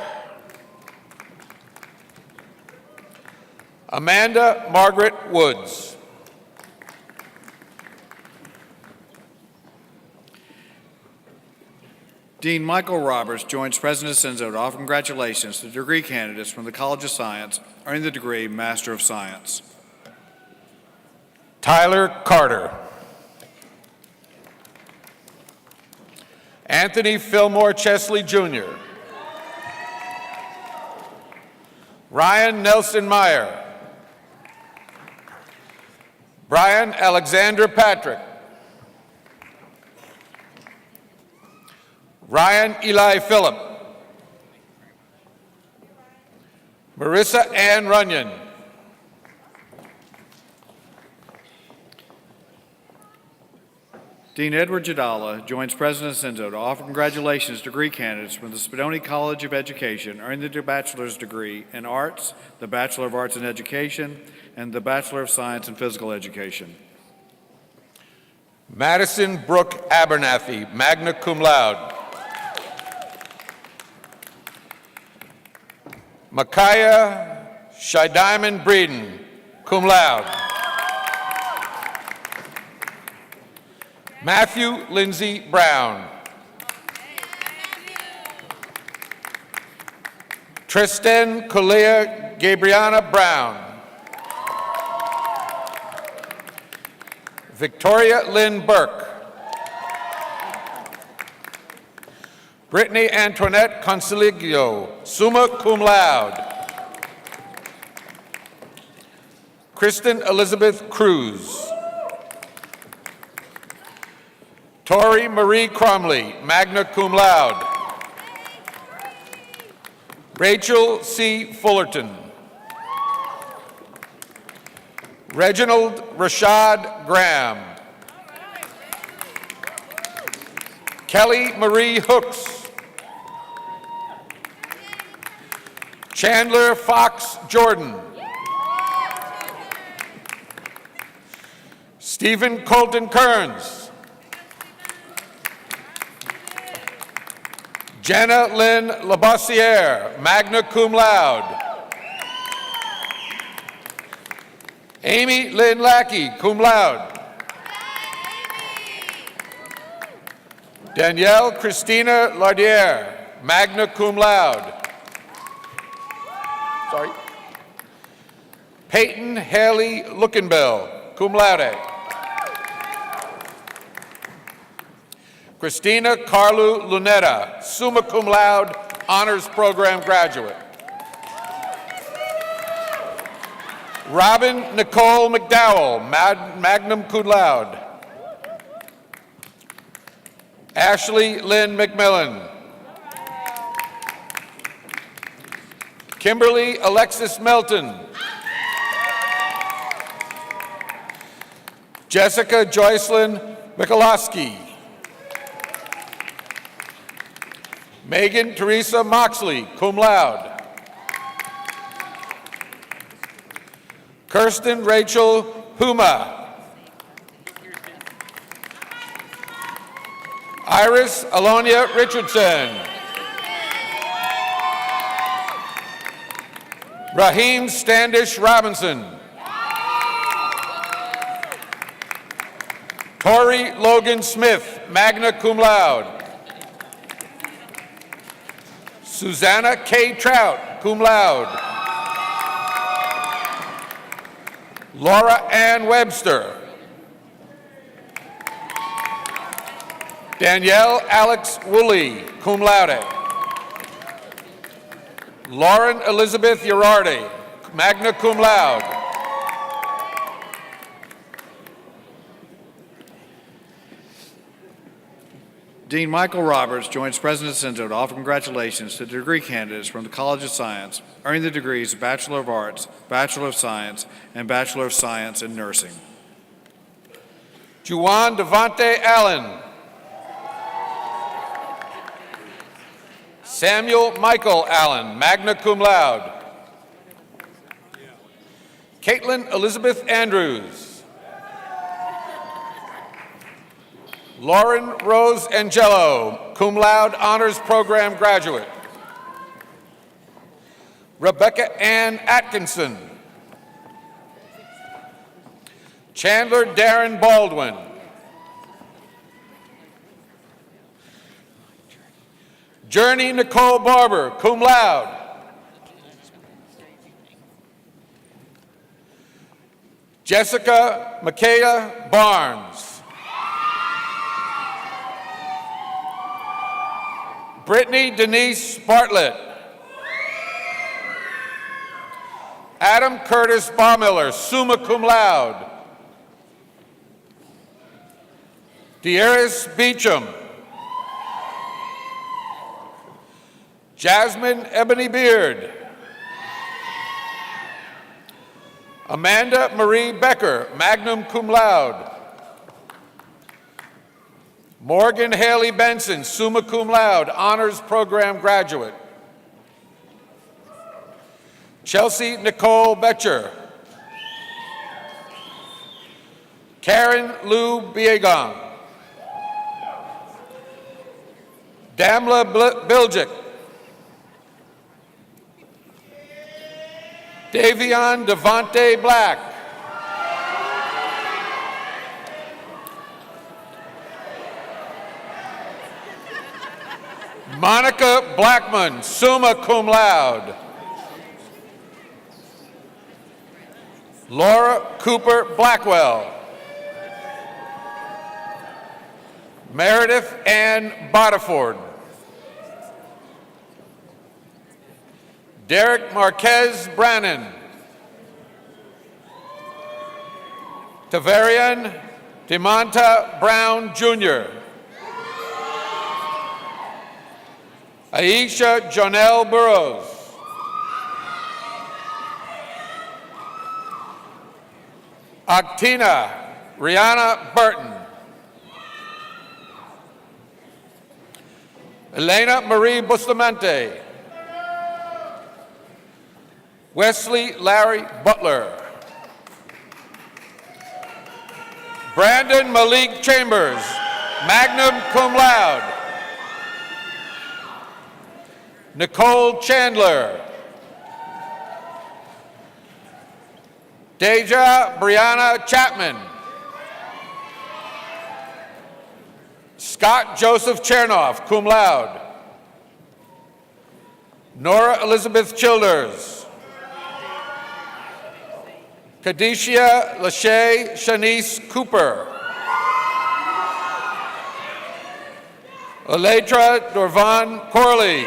Amanda Margaret Woods. Dean Michael Roberts joins President Senzo to offer congratulations to degree candidates from the College of Science earning the degree Master of Science. Tyler Carter. Anthony Fillmore Chesley Jr. Ryan Nelson Meyer. Brian Alexander Patrick. Ryan Eli Phillip. Marissa Ann Runyon. Dean Edward Jadala joins President Senzo to offer congratulations to degree candidates from the Spadoni College of Education earning the bachelor's degree in Arts, the Bachelor of Arts in Education, and the Bachelor of Science in Physical Education. Madison Brooke Abernathy, magna cum laude. Micaiah Shidiamond Breeden, cum laude. Matthew Lindsay Brown. Tristan Colea Gabriana Brown. Victoria Lynn Burke. Brittany Antoinette Consiglio, summa cum laude. Kristen Elizabeth Cruz. Tori Marie Cromley, magna cum laude. Rachel C. Fullerton. Reginald Rashad Graham. Kelly Marie Hooks. Chandler Fox Jordan. Stephen Colton Kearns. Jenna Lynn Labossiere, magna cum laude. Amy Lynn Lackey, cum laude. Danielle Christina Lardiere, magna cum laude. Sorry. Peyton Haley Lookenbill, cum laude. Christina Carlu Lunetta, summa cum laude, honors program graduate. Robin Nicole McDowell, magna cum laude. Ashley Lynn McMillan. Kimberly Alexis Melton. Jessica Joycelyn Michalowski. Megan Teresa Moxley, cum laude. Kirsten Rachel Huma. Iris Alonia Richardson. Raheem Standish Robinson. Tori Logan Smith, magna cum laude. Susanna K. Trout, cum laude. Laura Ann Webster. Danielle Alex Woolley, cum laude. Lauren Elizabeth Urardi, magna cum laude. Dean Michael Roberts joins President Senzo to offer congratulations to the degree candidates from the College of Science, earning the degrees Bachelor of Arts, Bachelor of Science, and Bachelor of Science in Nursing. Juwan Devonte Allen. Samuel Michael Allen, magna cum laude. Caitlin Elizabeth Andrews. Lauren Rose Angelo, cum laude honors program graduate. Rebecca Ann Atkinson. Chandler Darren Baldwin. Journey Nicole Barber, cum laude. Jessica Micaiah Barnes. Brittany Denise Bartlett. Adam Curtis Baumiller, summa cum laude. Dearis Beecham. Jasmine Ebony Beard. Amanda Marie Becker, magna cum laude. Morgan Haley Benson, summa cum laude, honors program graduate. Chelsea Nicole Betcher. Karen Lou Biegong. Damla Bilgic. Davion Devonte Black. Monica Blackman, summa cum laude. Laura Cooper Blackwell. Meredith Ann Bodiford. Derek Marquez Brannon. Tavarian DeMonta Brown Jr. Aisha Jonelle Burrows. Octina Rihanna Burton. Elena Marie Bustamante. Wesley Larry Butler. Brandon Malik Chambers, magna cum laude. Nicole Chandler. Deja Brianna Chapman. Scott Joseph Chernoff, cum laude. Nora Elizabeth Childers. Kadishia Lachey Shanice Cooper. Aletra Dorvan Corley.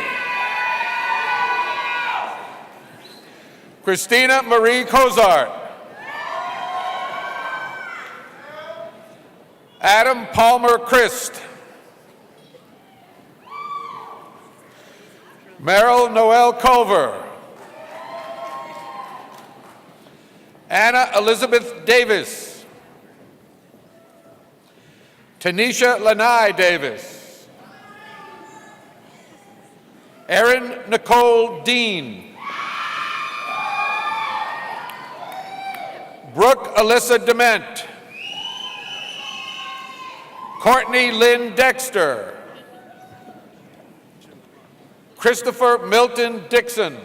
Christina Marie Cozart. Adam Palmer Christ. Meryl Noel Culver. Anna Elizabeth Davis. Tanisha Lanai Davis. Erin Nicole Dean. Brooke Alyssa Dement. Courtney Lynn Dexter. Christopher Milton Dixon.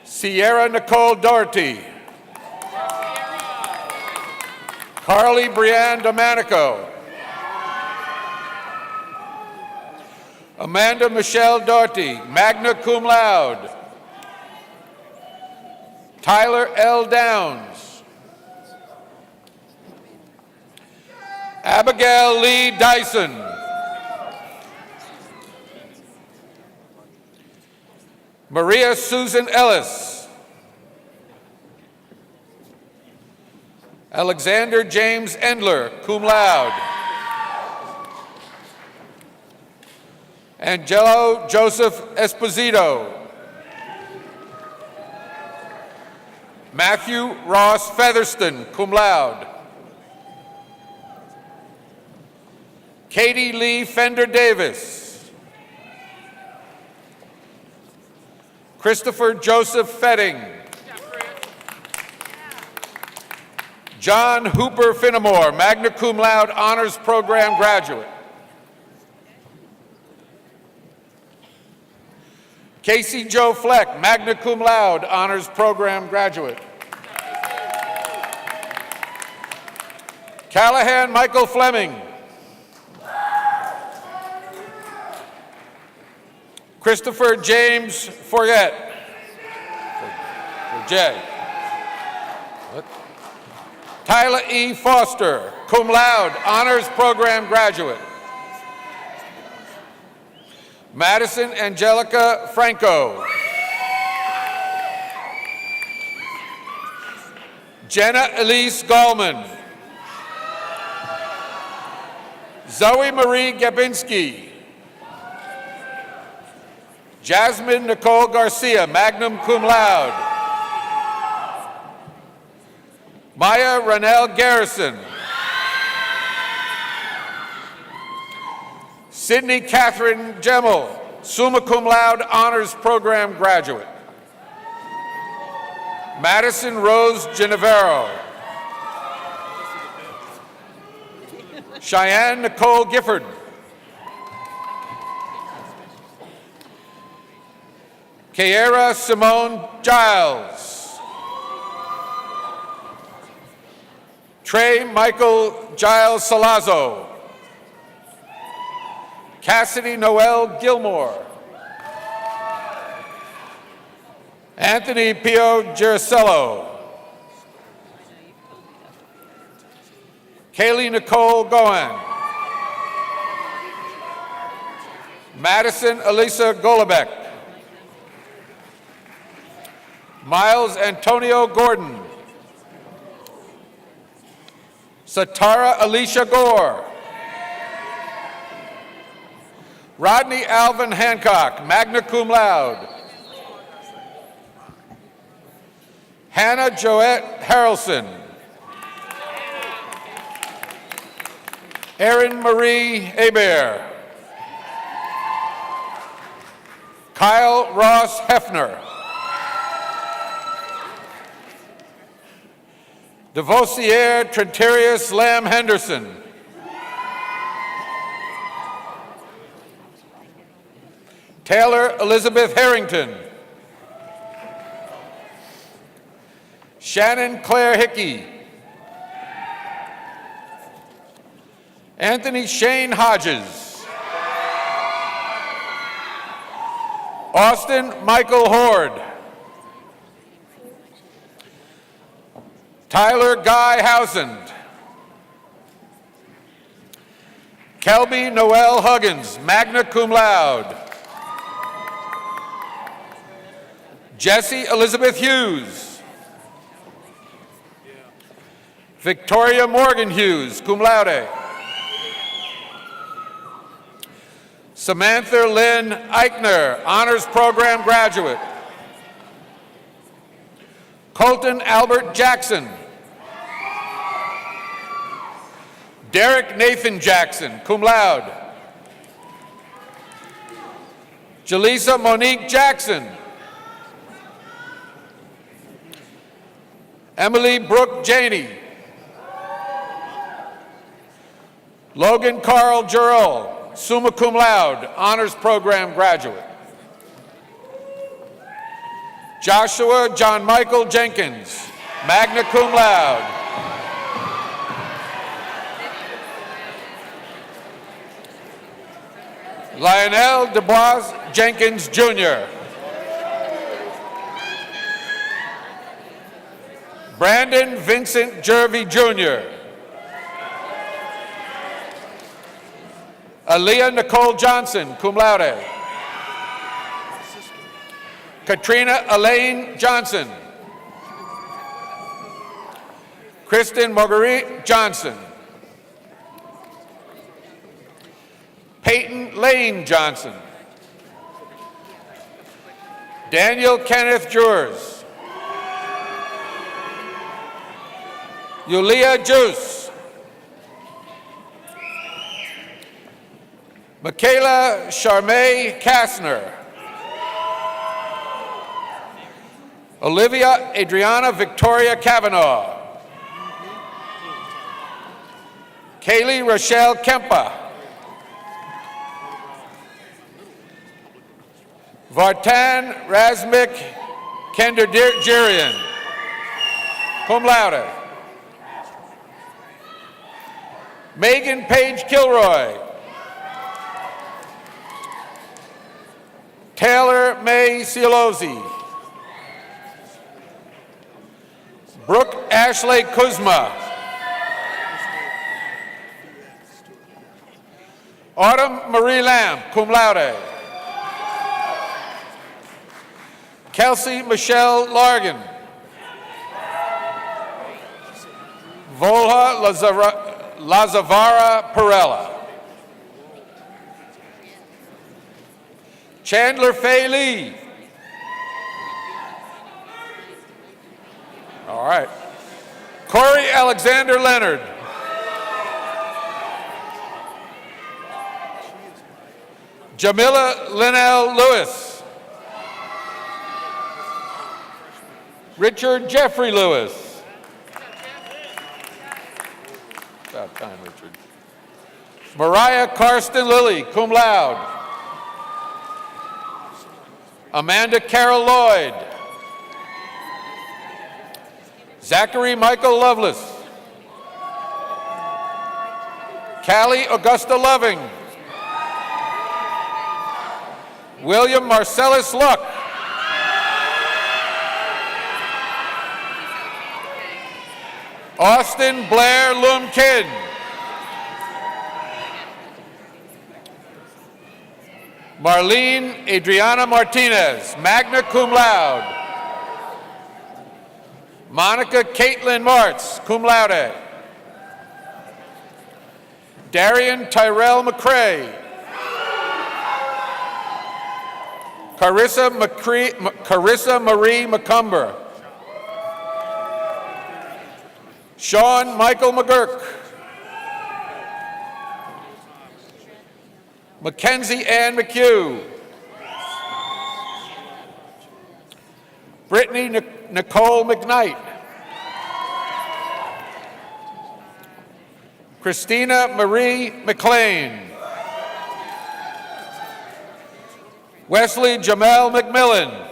Sierra Nicole Doherty. Carly Brianne Domanico. Amanda Michelle Doherty, magna cum laude. Tyler L. Downs. Abigail Lee Dyson. Maria Susan Ellis. Alexander James Endler, cum laude. Angelo Joseph Esposito. Matthew Ross Featherston, cum laude. Katie Lee Fender Davis. Christopher Joseph Fetting. John Hooper Finnemore, magna cum laude honors program graduate. Casey Joe Fleck, magna cum laude honors program graduate. Callahan Michael Fleming. Christopher James Forget. For Jay. What? Tyler E. Foster, cum laude, honors program graduate. Madison Angelica Franco. Jenna Elise Gallman. Zoe Marie Gabinski. Jasmine Nicole Garcia, magna cum laude. Maya Ranel Garrison. Sydney Catherine Gemmel, summa cum laude honors program graduate. Madison Rose Genevero. Cheyenne Nicole Gifford. Kiera Simone Giles. Trey Michael Giles Salazzo. Cassidy Noel Gilmore. Anthony Pio Giracello. Kaylee Nicole Goen. Madison Elisa Golobeck. Miles Antonio Gordon. Satara Alicia Gore. Rodney Alvin Hancock, magna cum laude. Hannah Joette Harrelson. Erin Marie Hebert. Kyle Ross Hefner. Devosier Trentarius Lamb Henderson. Taylor Elizabeth Harrington. Shannon Claire Hickey. Anthony Shane Hodges. Austin Michael Horde. Tyler Guy Housand. Kelby Noel Huggins, magna cum laude. Jessie Elizabeth Hughes. Victoria Morgan Hughes, cum laude. Samantha Lynn Eichner, honors program graduate. Colton Albert Jackson. Derek Nathan Jackson, cum laude. Jaleesa Monique Jackson. Emily Brooke Janey. Logan Carl Jurrell, summa cum laude, honors program graduate. Joshua John Michael Jenkins, magna cum laude. Lionel DeBois Jenkins, Jr. Brandon Vincent Jervey, Jr. Aaliyah Nicole Johnson, cum laude. Katrina Elaine Johnson. Kristen Marguerite Johnson. Peyton Lane Johnson. Daniel Kenneth Jurs. Yulia Juice. Michaela Charmaine Kastner. Olivia Adriana Victoria Kavanaugh. Kaylee Rochelle Kempa. Vartan Razmik Kenderjerian, cum laude. Megan Page Kilroy. Taylor May Cialosi. Brooke Ashley Kuzma. Autumn Marie Lamb, cum laude. Kelsey Michelle Largan. Volha Lazavara Perella. Chandler Fay Lee. All right. Corey Alexander Leonard. Jamila Linnell Lewis. Richard Jeffrey Lewis. About time, Richard. Mariah Karsten Lilly, cum laude. Amanda Carol Lloyd. Zachary Michael Lovelace. Callie Augusta Loving. William Marcellus Luck. Austin Blair Lum-Kidd. Marlene Adriana Martinez, magna cum laude. Monica Caitlin Martz, cum laude. Darian Tyrell McCrae. Carissa Marie McCumber. Sean Michael McGurk. Mackenzie Ann McHugh. Brittany Nicole McKnight. Christina Marie McLean. Wesley Jamel McMillan.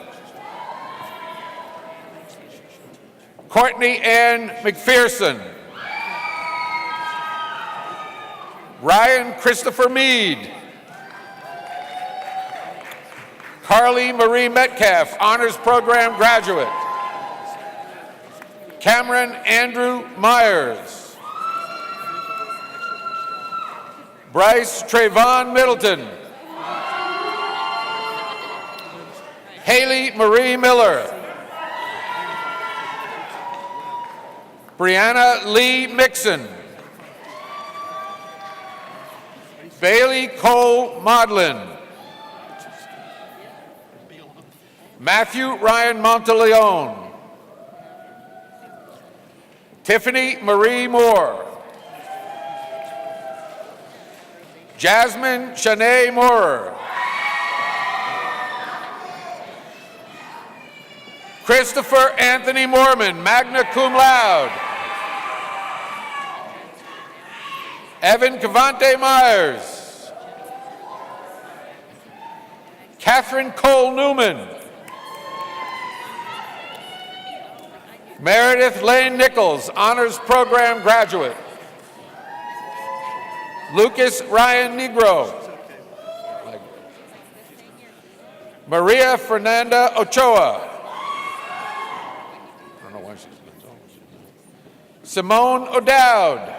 Courtney Ann McPherson. Ryan Christopher Mead. Carly Marie Metcalf, Honors Program graduate. Cameron Andrew Myers. Bryce Trayvon Middleton. Haley Marie Miller. Brianna Lee Mixon. Bailey Cole Modlin. Matthew Ryan Monteleone. Tiffany Marie Moore. Jasmine Shanae Moorer. Christopher Anthony Moorman, magna cum laude. Evan Cavante Myers. Catherine Cole Newman. Meredith Lane Nichols, Honors Program graduate. Lucas Ryan Negro. Maria Fernanda Ochoa. I don't know why she's been told. Simone O'Dowd.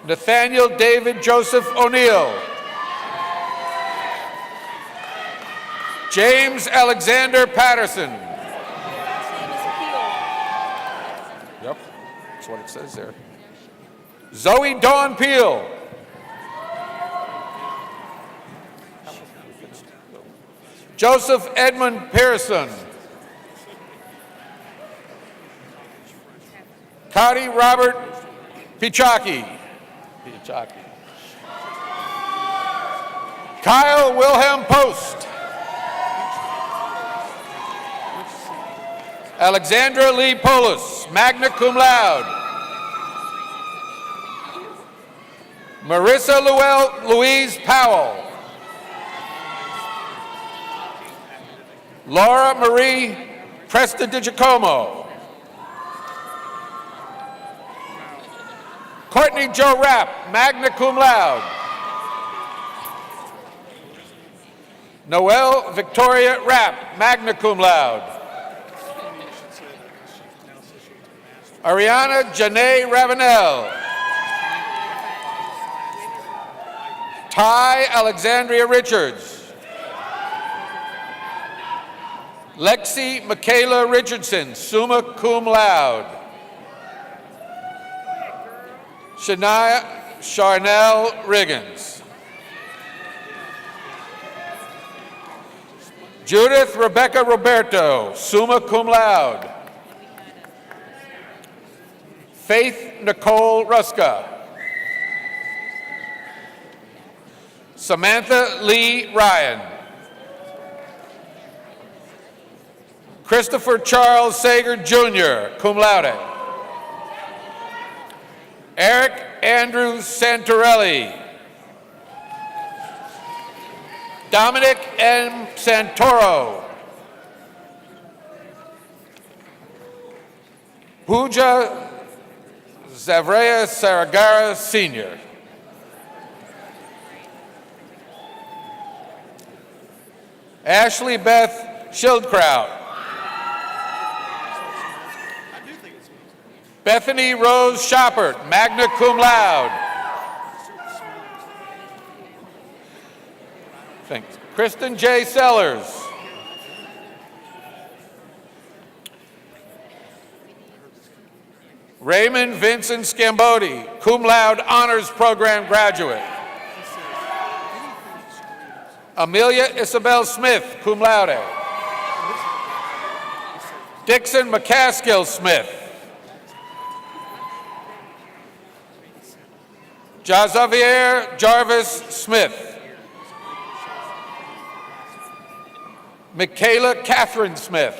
Nathaniel David Joseph O'Neill. James Alexander Patterson. Yep, that's what it says there. Zoe Dawn Peel. Joseph Edmund Pearson. Cody Robert Pichaki. Kyle Wilhelm Post. Alexandra Lee Polis, magna cum laude. Marissa Louise Powell. Laura Marie Prestidigiacomo. Courtney Jo Rapp, magna cum laude. Noelle Victoria Rapp, magna cum laude. Ariana Janae Ravenel. Ty Alexandria Richards. Lexi Michaela Richardson, summa cum laude. Shania Charnel Riggins. Judith Rebecca Roberto, summa cum laude. Faith Nicole Ruska. Samantha Lee Ryan. Christopher Charles Sager Jr., cum laude. Eric Andrew Santorelli. Dominic M. Santoro. Pooja Zavrea Saragara Sr. Ashley Beth Schildkraut. Bethany Rose Shoppert, magna cum laude. Thanks. Kristen J. Sellers. Raymond Vincent Scambodi, cum laude honors program graduate. Amelia Isabel Smith, cum laude. Dixon McCaskill Smith. Jazavier Jarvis Smith. Michaela Catherine Smith.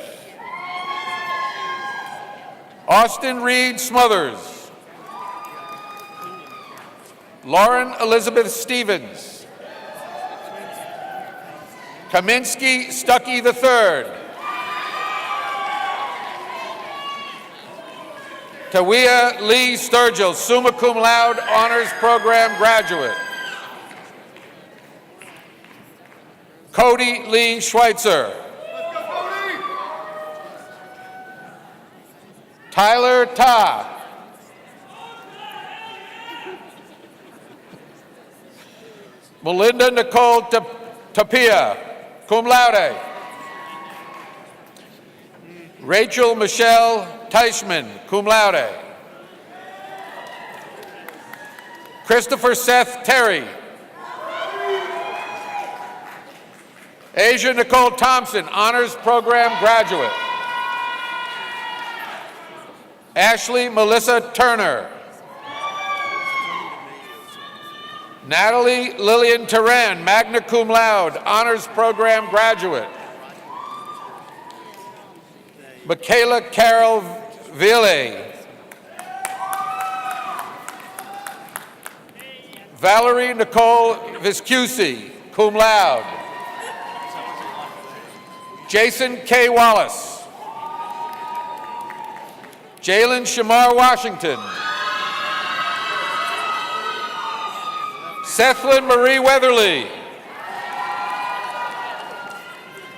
Austin Reed Smothers. Lauren Elizabeth Stevens. Kaminsky Stuckey III. Tawia Lee Sturgill, summa cum laude honors program graduate. Cody Lee Schweitzer. Tyler Ta. Melinda Nicole Tapia, cum laude. Rachel Michelle Teichman, cum laude. Christopher Seth Terry. Asia Nicole Thompson, Honors Program graduate. Ashley Melissa Turner. Natalie Lillian Turan, magna cum laude, Honors Program graduate. Michaela Carol Ville. Valerie Nicole Viscusi, cum laude. Jason K. Wallace. Jalen Shamar Washington. Sethlyn Marie Weatherly.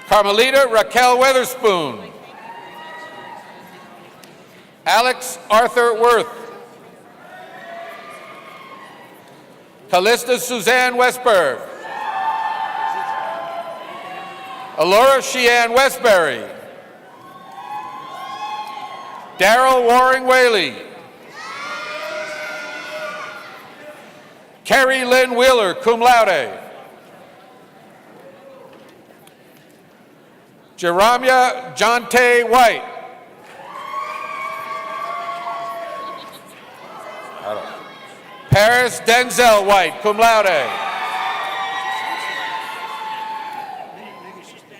Carmelita Raquel Weatherspoon. Alex Arthur Worth. Callista Suzanne Westberg. Alora Sheehan Westbury. Daryl Waring Whaley. Carrie Lynn Wheeler, cum laude. Jeramia Jonte White. Paris Denzel White, cum laude.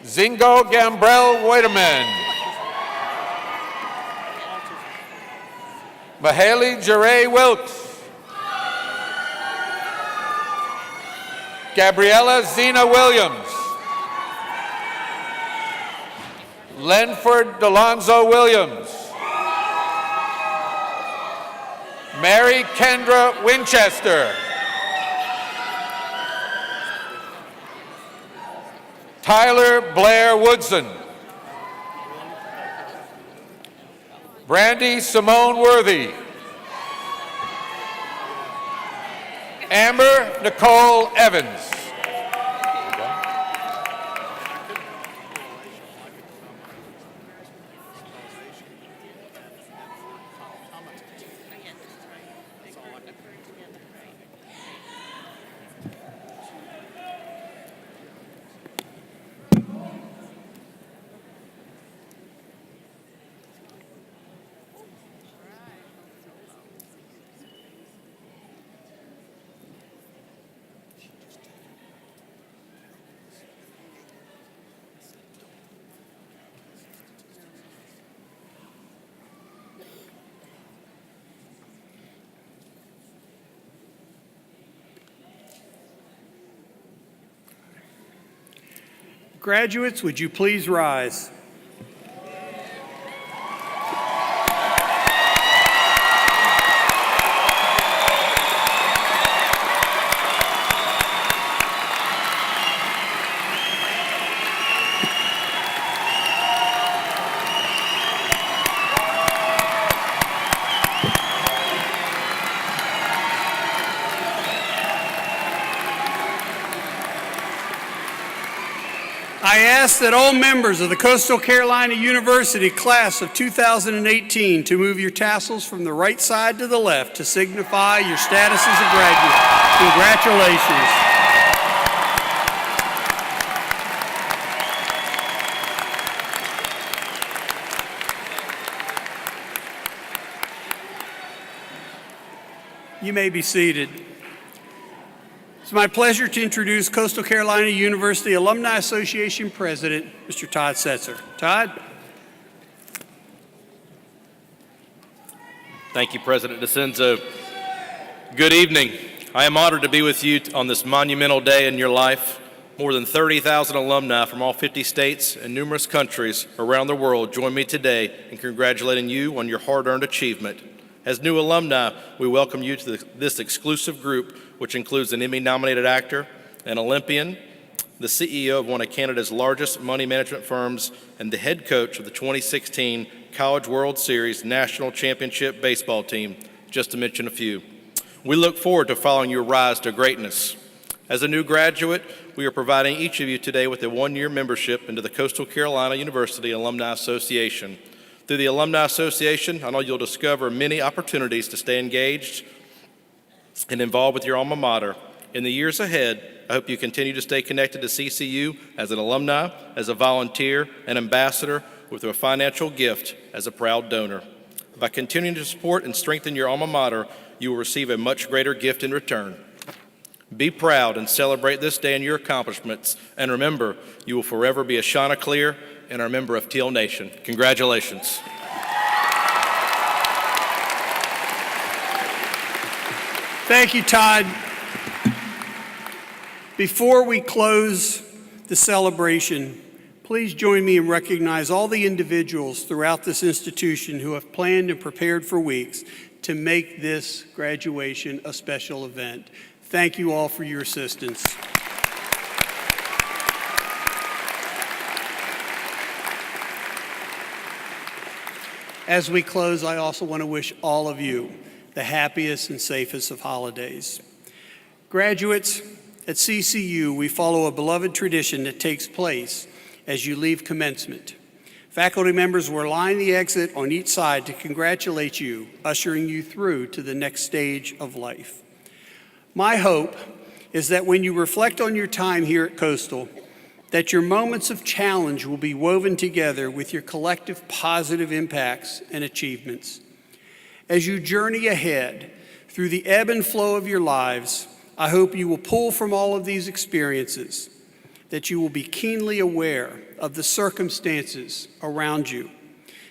Zingo Gambrell Waiterman. Mahaley Jeray Wilkes. Gabriella Zena Williams. Lenford Delonzo Williams. Mary Kendra Winchester. Tyler Blair Woodson. Brandy Simone Worthy. Amber Nicole Evans. Graduates, would you please rise? I ask that all members of the Coastal Carolina University class of 2018 to move your tassels from the right side to the left to signify your status as a graduate. Congratulations. You may be seated. It's my pleasure to introduce Coastal Carolina University Alumni Association President, Mr. Todd Setzer. Todd? Thank you, President DeCenzo. Good evening. I am honored to be with you on this monumental day in your life. More than 30,000 alumni from all 50 states and numerous countries around the world join me today in congratulating you on your hard-earned achievement. As new alumni, we welcome you to this exclusive group, which includes an Emmy-nominated actor, an Olympian, the CEO of one of Canada's largest money management firms, and the head coach of the 2016 College World Series National Championship baseball team, just to mention a few. We look forward to following your rise to greatness. As a new graduate, we are providing each of you today with a one-year membership into the Coastal Carolina University Alumni Association. Through the Alumni Association, I know you'll discover many opportunities to stay engaged and involved with your alma mater. In the years ahead, I hope you continue to stay connected to CCU as an alumni, as a volunteer, an ambassador, with a financial gift as a proud donor. By continuing to support and strengthen your alma mater, you will receive a much greater gift in return. Be proud and celebrate this day and your accomplishments, and remember, you will forever be a Chanticleer and a member of Teal Nation. Congratulations. Thank you, Todd. Before we close the celebration, please join me and recognize all the individuals throughout this institution who have planned and prepared for weeks to make this graduation a special event. Thank you all for your assistance. As we close, I also want to wish all of you the happiest and safest of holidays. Graduates, at CCU, we follow a beloved tradition that takes place as you leave commencement. Faculty members will line the exit on each side to congratulate you, ushering you through to the next stage of life. My hope is that when you reflect on your time here at Coastal, that your moments of challenge will be woven together with your collective positive impacts and achievements. As you journey ahead through the ebb and flow of your lives, I hope you will pull from all of these experiences, that you will be keenly aware of the circumstances around you,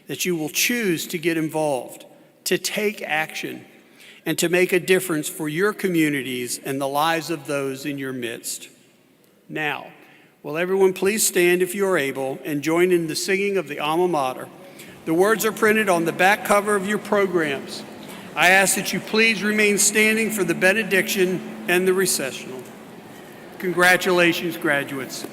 that you will choose to get involved, to take action, and to make a difference for your communities and the lives of those in your midst. Now, will everyone please stand if you are able and join in the singing of the alma mater. The words are printed on the back cover of your programs. I ask that you please remain standing for the benediction and the recessional. Congratulations, graduates.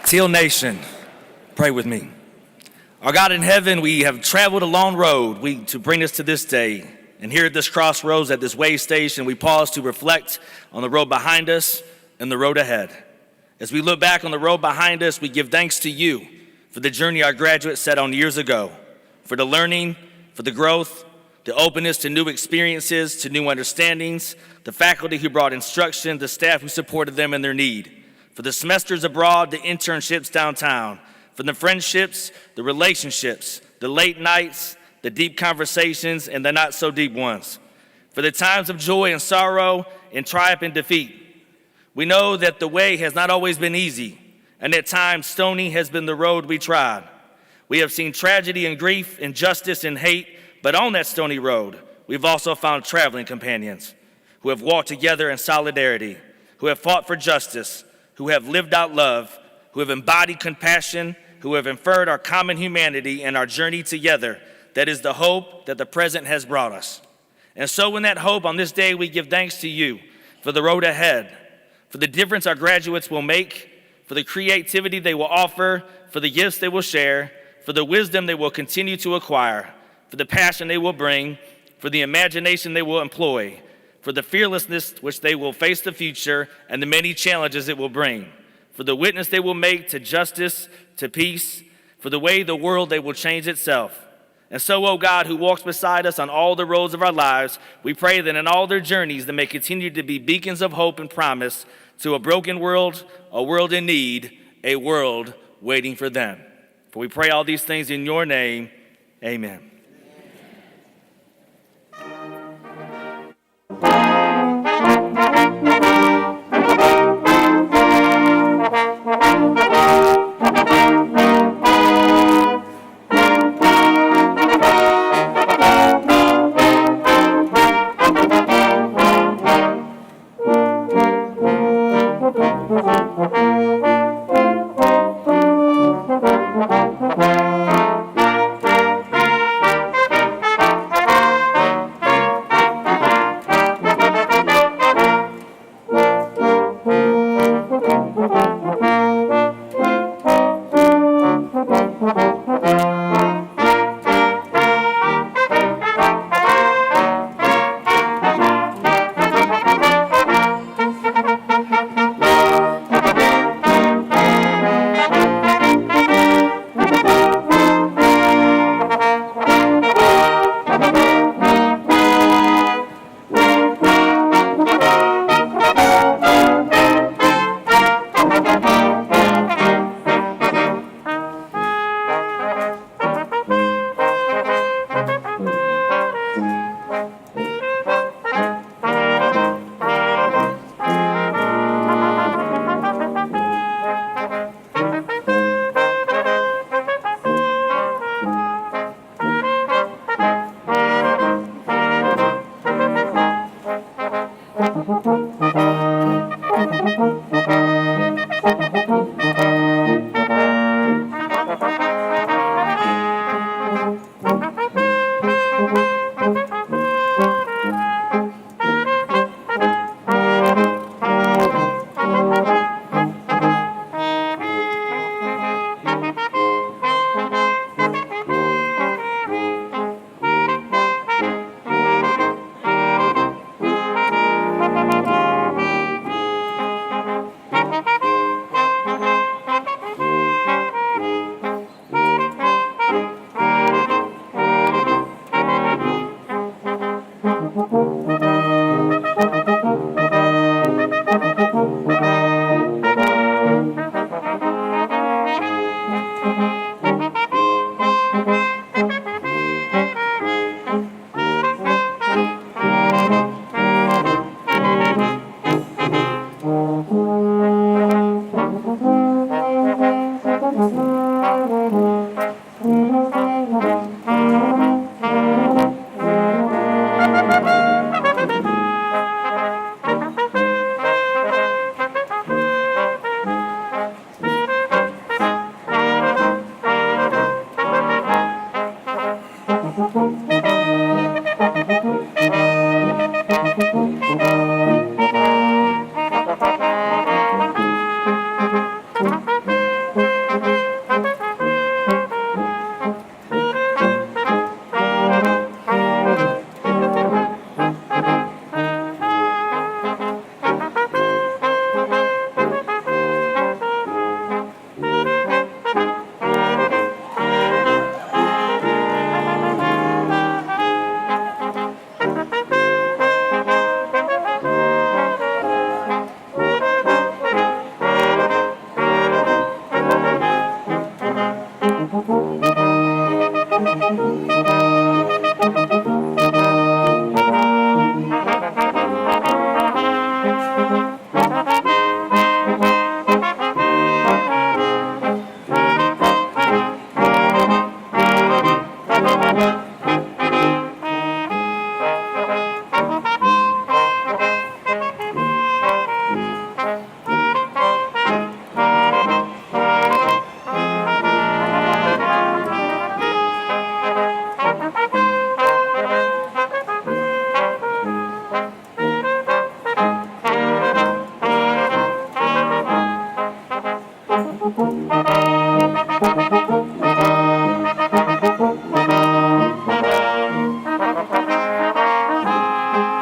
Teal Nation, pray with me. Our God in heaven, we have traveled a long road to bring us to this day. And here at this crossroads, at this way station, we pause to reflect on the road behind us and the road ahead. As we look back on the road behind us, we give thanks to you for the journey our graduates set on years ago, for the learning, for the growth, the openness to new experiences, to new understandings, the faculty who brought instruction, the staff who supported them in their need, for the semesters abroad, the internships downtown, for the friendships, the relationships, the late nights, the deep conversations, and the not so deep ones, for the times of joy and sorrow and triumph and defeat. We know that the way has not always been easy, and at times stony has been the road we trod. We have seen tragedy and grief, injustice and hate, but on that stony road, we've also found traveling companions who have walked together in solidarity, who have fought for justice, who have lived out love, who have embodied compassion, who have inferred our common humanity and our journey together, that is the hope that the present has brought us. And so in that hope, on this day, we give thanks to you for the road ahead, for the difference our graduates will make, for the creativity they will offer, for the gifts they will share, for the wisdom they will continue to acquire, for the passion they will bring, for the imagination they will employ, for the fearlessness which they will face the future and the many challenges it will bring, for the witness they will make to justice, to peace, for the way the world they will change itself. And so, O God, who walks beside us on all the roads of our lives, we pray that in all their journeys they may continue to be beacons of hope and promise to a broken world, a world in need, a world waiting for them. For we pray all these things in your name, amen.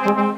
Thank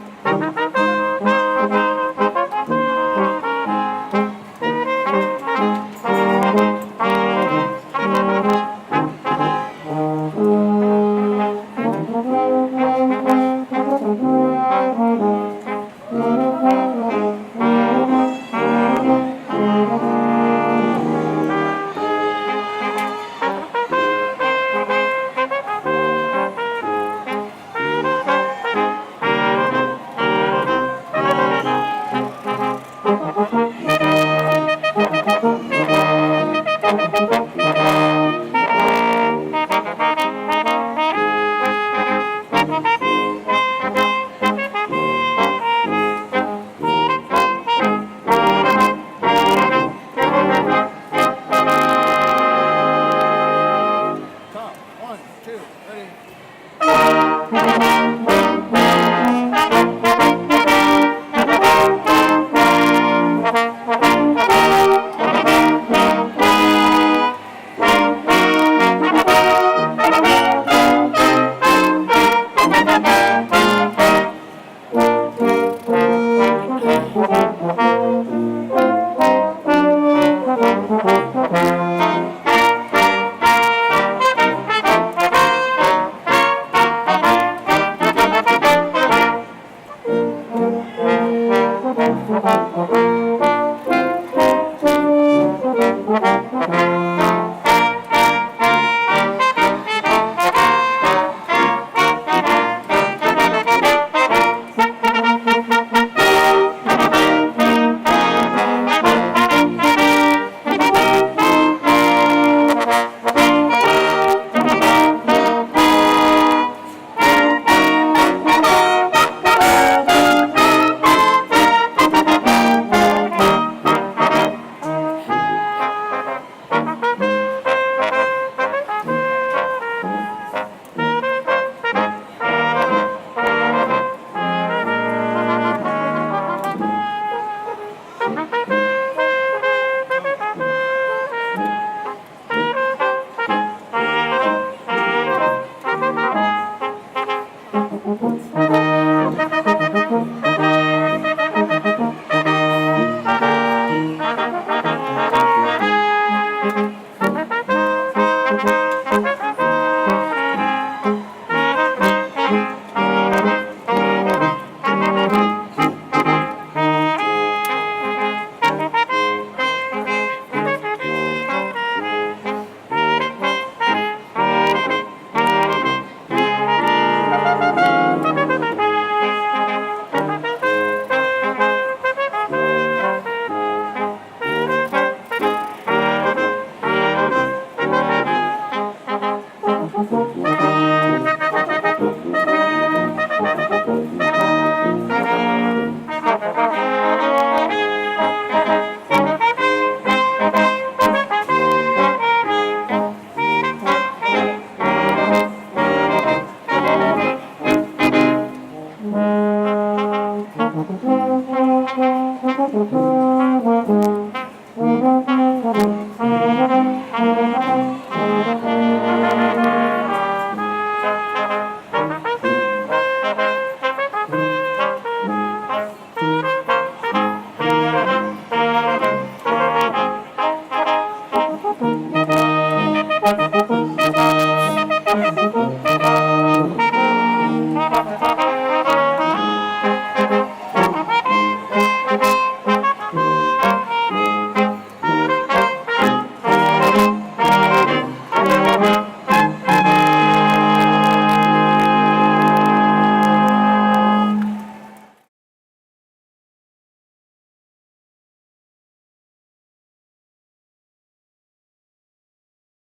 you.